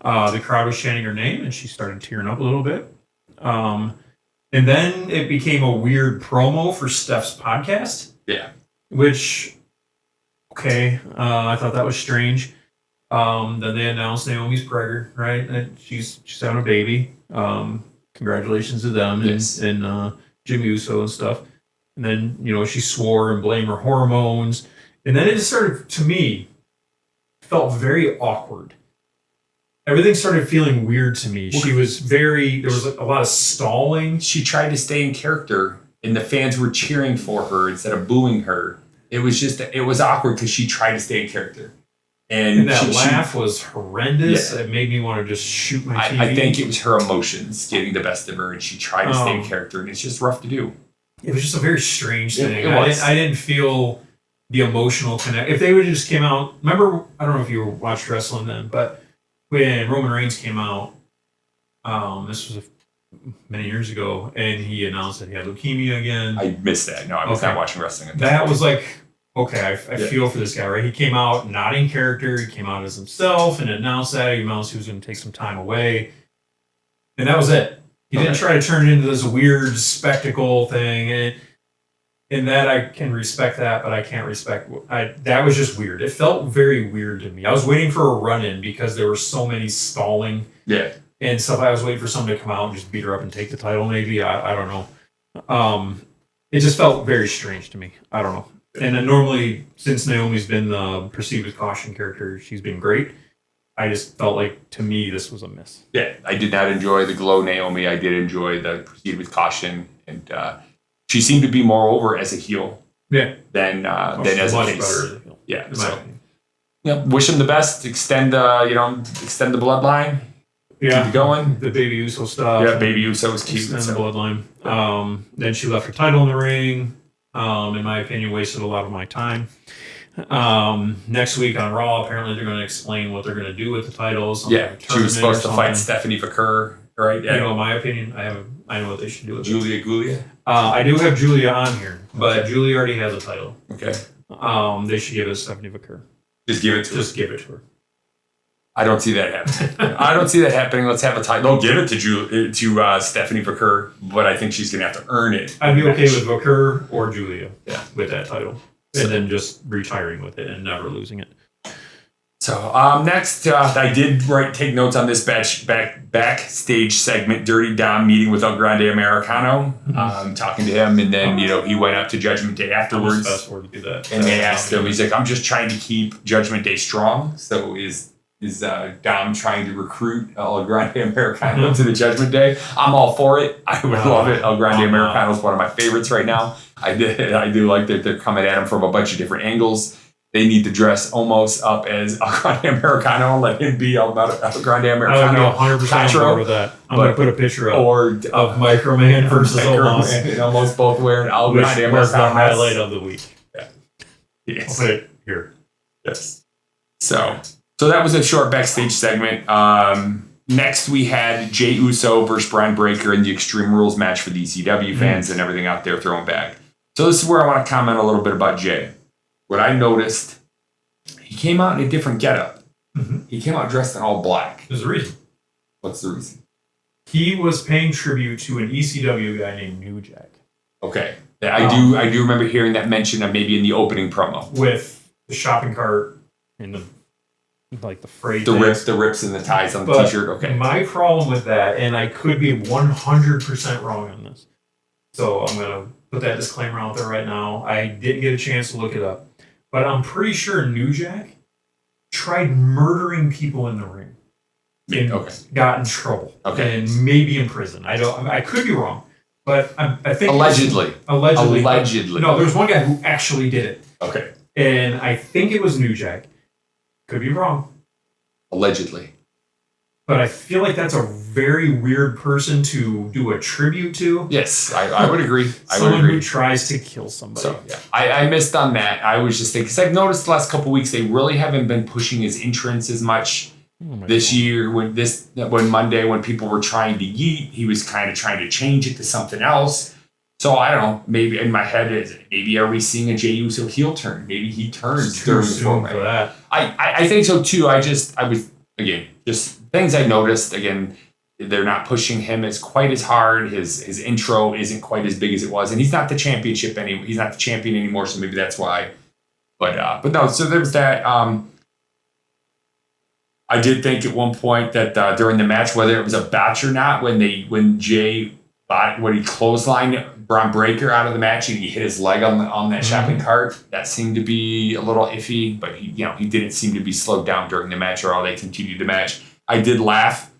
The crowd was chanting her name, and she started tearing up a little bit. And then it became a weird promo for Steph's podcast. Yeah. Which, I thought that was strange. Then they announced Naomi's pregnant, right? And she's having a baby. Congratulations to them and Jimmy Uso and stuff. And then, she swore and blamed her hormones. And then it just started, to me, felt very awkward. Everything started feeling weird to me. There was a lot of stalling. She tried to stay in character, and the fans were cheering for her instead of booing her. It was awkward because she tried to stay in character. And that laugh was horrendous. Yeah. It made me want to just shoot my TV. I think it was her emotions getting the best of her, and she tried to stay in character, and it's just rough to do. It was just a very strange thing. I didn't feel the emotional connect. If they would have just came out, remember, I don't know if you watched wrestling then, but when Roman Reigns came out, this was many years ago, and he announced that he had leukemia again. I missed that. No, I was not watching wrestling at that was like, okay, I feel for this guy, right? He came out not in character. He came out as himself and announced that. He announced he was going to take some time away. And that was it. He didn't try to turn it into this weird spectacle thing. And that I can respect that, but I can't respect... that was just weird. It felt very weird to me. I was waiting for a run-in because there were so many stalling and stuff. I was waiting for someone to come out and just beat her up and take the title, maybe. I don't know. It just felt very strange to me. I don't know. And then normally, since Naomi's been the Proceed with Caution character, she's been great. I just felt like, to me, this was a miss. Yeah, I did not enjoy the glow Naomi. I did enjoy the Proceed with Caution. And she seemed to be more over as a heel than as a face. Yeah, so wish him the best. Extend the bloodline. Yeah, keep it going. The Baby Uso stuff. Yeah, Baby Uso was cute. Extend the bloodline. Then she left her title in the ring. In my opinion, wasted a lot of my time. Next week on Raw, apparently they're going to explain what they're going to do with the titles. She was supposed to fight Stephanie Vaquer, right? Yeah. You know, in my opinion, I know what they should do with Julia Gulia. I do have Julia on here, but Julia already has a title. Okay. They should give it to Stephanie Vaquer. Just give it to her. Just give it to her. I don't see that happening. Let's have a title. They'll give it to Stephanie Vaquer, but I think she's going to have to earn it. I'd be okay with Vaquer or Julia with that title. And then just retiring with it and never losing it. So next, I did take notes on this backstage segment. Dirty Dom meeting with El Grande Americano, talking to him, and then he went up to Judgment Day afterwards. Fast forward to do that. And they asked him, he's like, "I'm just trying to keep Judgment Day strong." So is Dom trying to recruit El Grande Americano to the Judgment Day? I'm all for it. I would love it. El Grande Americano is one of my favorites right now. I do like that they're coming at him from a bunch of different angles. They need to dress almost up as El Grande Americano and let him be El Grande Americano. I would be 100% on board with that. I'm going to put a picture up of Microman versus Omos. And almost both wearing El Grande Americano. Was the highlight of the week. Yeah. Yes. I'll put it here. Yes. So that was a short backstage segment. Next, we had Jey Uso versus Braun Breaker in the Extreme Rules match for the ECW fans and everything out there throwing back. So this is where I want to comment a little bit about Jey. What I noticed, he came out in a different getup. He came out dressed in all black. There's a reason. What's the reason? He was paying tribute to an ECW guy named New Jack. Okay. I do remember hearing that mention of maybe in the opening promo. With the shopping cart and the freight. The rips and the ties on the t-shirt. Okay. My problem with that, and I could be 100% wrong on this, so I'm going to put that disclaimer out there right now. I didn't get a chance to look it up, but I'm pretty sure New Jack tried murdering people in the ring and got in trouble and maybe in prison. I could be wrong, but I think allegedly. No, there's one guy who actually did it. Okay. And I think it was New Jack. Could be wrong. Allegedly. But I feel like that's a very weird person to do a tribute to. Yes, I would agree. Someone who tries to kill somebody. So, yeah. I missed on that. I was just thinking, because I've noticed the last couple of weeks they really haven't been pushing his entrance as much. This year, when Monday, when people were trying to yeet, he was kind of trying to change it to something else. So I don't know. Maybe in my head, maybe are we seeing a Jey Uso heel turn? Maybe he turns during the format. For that. I think so too. I was again just things I noticed. Again, they're not pushing him as quite as hard. His intro isn't quite as big as it was, and he's not the championship anymore. He's not the champion anymore. So maybe that's why. But no. So there was that. I did think at one point that during the match, whether it was a botch or not, when he clotheslined Braun Breaker out of the match and he hit his leg on that shopping cart, that seemed to be a little iffy. But he didn't seem to be slowed down during the match, or all they continued the match. I did laugh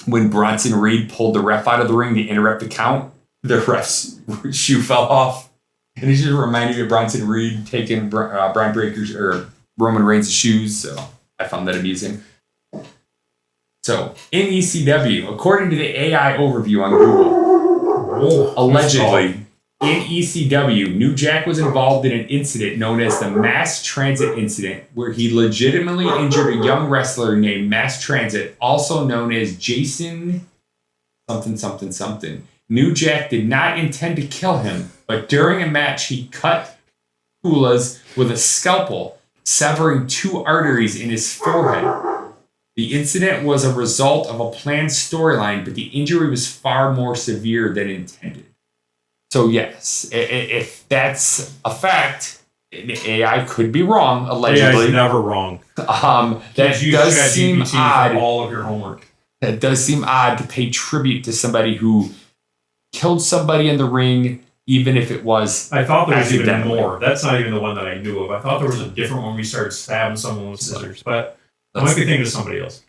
when Bronson Reed pulled the ref out of the ring to interrupt the count. The ref's shoe fell off, and it just reminded me of Bronson Reed taking Braun Breaker's or Roman Reigns' shoes, so I found that amusing. So, in ECW, according to the AI overview on Google, allegedly, in ECW, New Jack was involved in an incident known as the Mass Transit Incident, where he legitimately injured a young wrestler named Mass Transit, also known as Jason something something something. New Jack did not intend to kill him, but during a match, he cut Kulas with a scalpel, severing 2 arteries in his forehead. The incident was a result of a planned storyline, but the injury was far more severe than intended. So yes, if that's a fact, the AI could be wrong, allegedly. AI is never wrong. That does seem odd. For all of your homework. That does seem odd to pay tribute to somebody who killed somebody in the ring, even if it was. I thought there was even more. That's not even the one that I knew of. I thought there was a different one where we started stabbing someone with scissors, but I might be thinking of somebody else.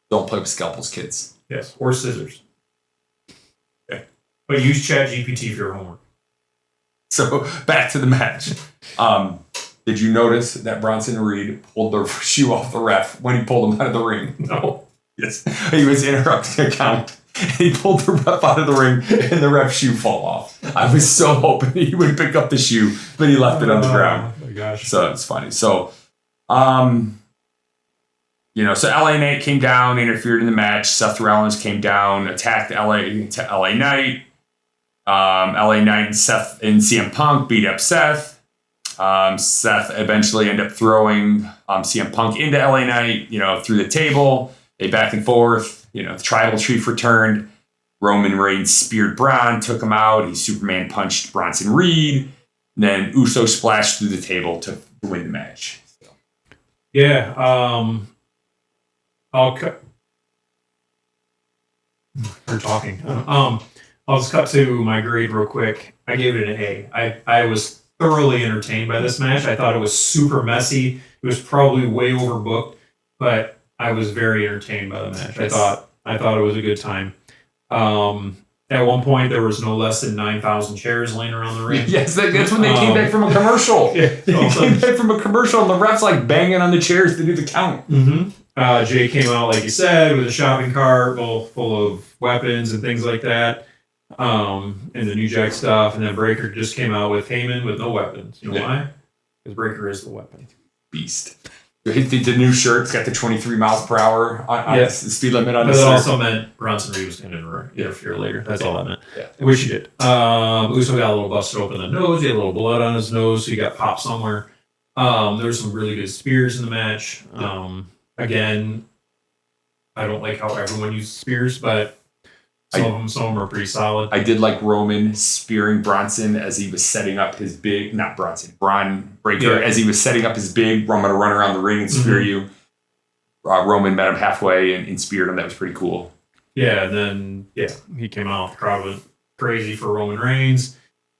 Don't play with scalpels, kids. Yes, or scissors. Okay. But use ChatGPT for your homework. So back to the match. Did you notice that Ronson Reed pulled the shoe off the ref when he pulled him out of the ring? No. Yes. He was interrupting a count. He pulled the ref out of the ring and the ref's shoe fall off. I was so hoping he would pick up the shoe, but he left it on the ground. Oh my gosh. So it's funny. So, so LA Knight came down, interfered in the match. Seth Rollins came down, attacked LA Knight. LA Knight and Seth and CM Punk beat up Seth. Seth eventually ended up throwing CM Punk into LA Knight, through the table. They back and forth. The tribal chief returned. Roman Reigns speared Braun, took him out. He Superman punched Ronson Reed. And then Uso splashed through the table to win the match. So. Yeah. We're talking. I'll just cut to my grade real quick. I gave it an A. I was thoroughly entertained by this match. I thought it was super messy. It was probably way overbooked, but I was very entertained by the match. I thought it was a good time. At one point, there was no less than 9,000 chairs laying around the ring. Yes, that's when they came back from a commercial. Yeah, they came back from a commercial, and the ref's like banging on the chairs to do the count. Mm-hmm. Jay came out, like you said, with a shopping cart full of weapons and things like that, and the New Jack stuff. And then Breaker just came out with Heyman with no weapons. You know why? Because Breaker is the weapon. Beast. The new shirt's got the 23 miles per hour on the speed limit on it. But it also meant Ronson Reed was going to interfere later. That's all that meant. Yeah. Which he did. Uso got a little busted open in the nose. He had a little blood on his nose, so he got popped somewhere. There were some really good spears in the match. Again, I don't like how everyone uses spears, but some of them are pretty solid. I did like Roman spearing Bronson as he was setting up his big, not Bronson, Braun Breaker, as he was setting up his big, I'm going to run around the ring and spear you. Roman met him halfway and speared him. That was pretty cool. Yeah, and then, he came out. The crowd went crazy for Roman Reigns.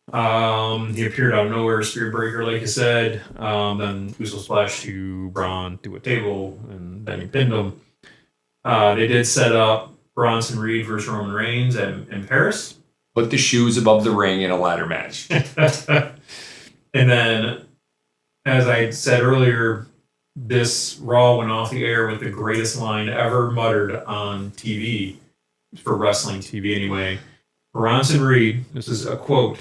He appeared out of nowhere, spear breaker, like you said. Then Uso splashed to Braun through a table, and then he pinned him. They did set up Ronson Reed versus Roman Reigns in Paris. Put the shoes above the ring in a ladder match. And then, as I said earlier, this Raw went off the air with the greatest line ever muttered on TV, for wrestling TV anyway. Ronson Reed, this is a quote,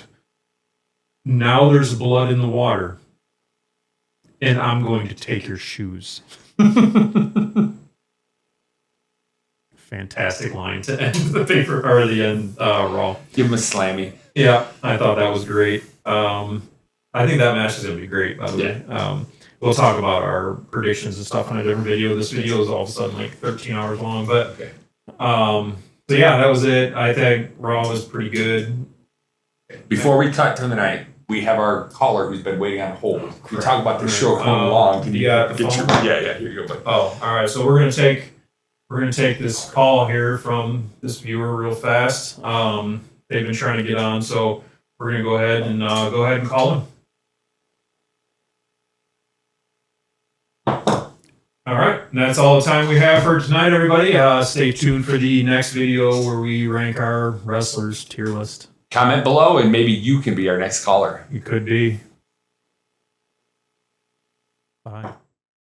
"Now there's blood in the water, and I'm going to take your shoes." Fantastic line to end the paper or the end Raw. Give him a slammy. Yeah, I thought that was great. I think that match is going to be great, by the way. We'll talk about our predictions and stuff in a different video. This video is all of a sudden like 13 hours long, but so yeah, that was it. I think Raw was pretty good. Before we cut to the night, we have our caller who's been waiting on hold. We talk about the show coming along. Can you get your? Yeah, here you go, buddy. Oh, all right. So we're gonna take this call here from this viewer real fast. They've been trying to get on, so we're gonna go ahead and call him. All right, and that's all the time we have for tonight, everybody. Stay tuned for the next video where we rank our wrestlers tier list. Comment below, and maybe you can be our next caller. You could be. Bye.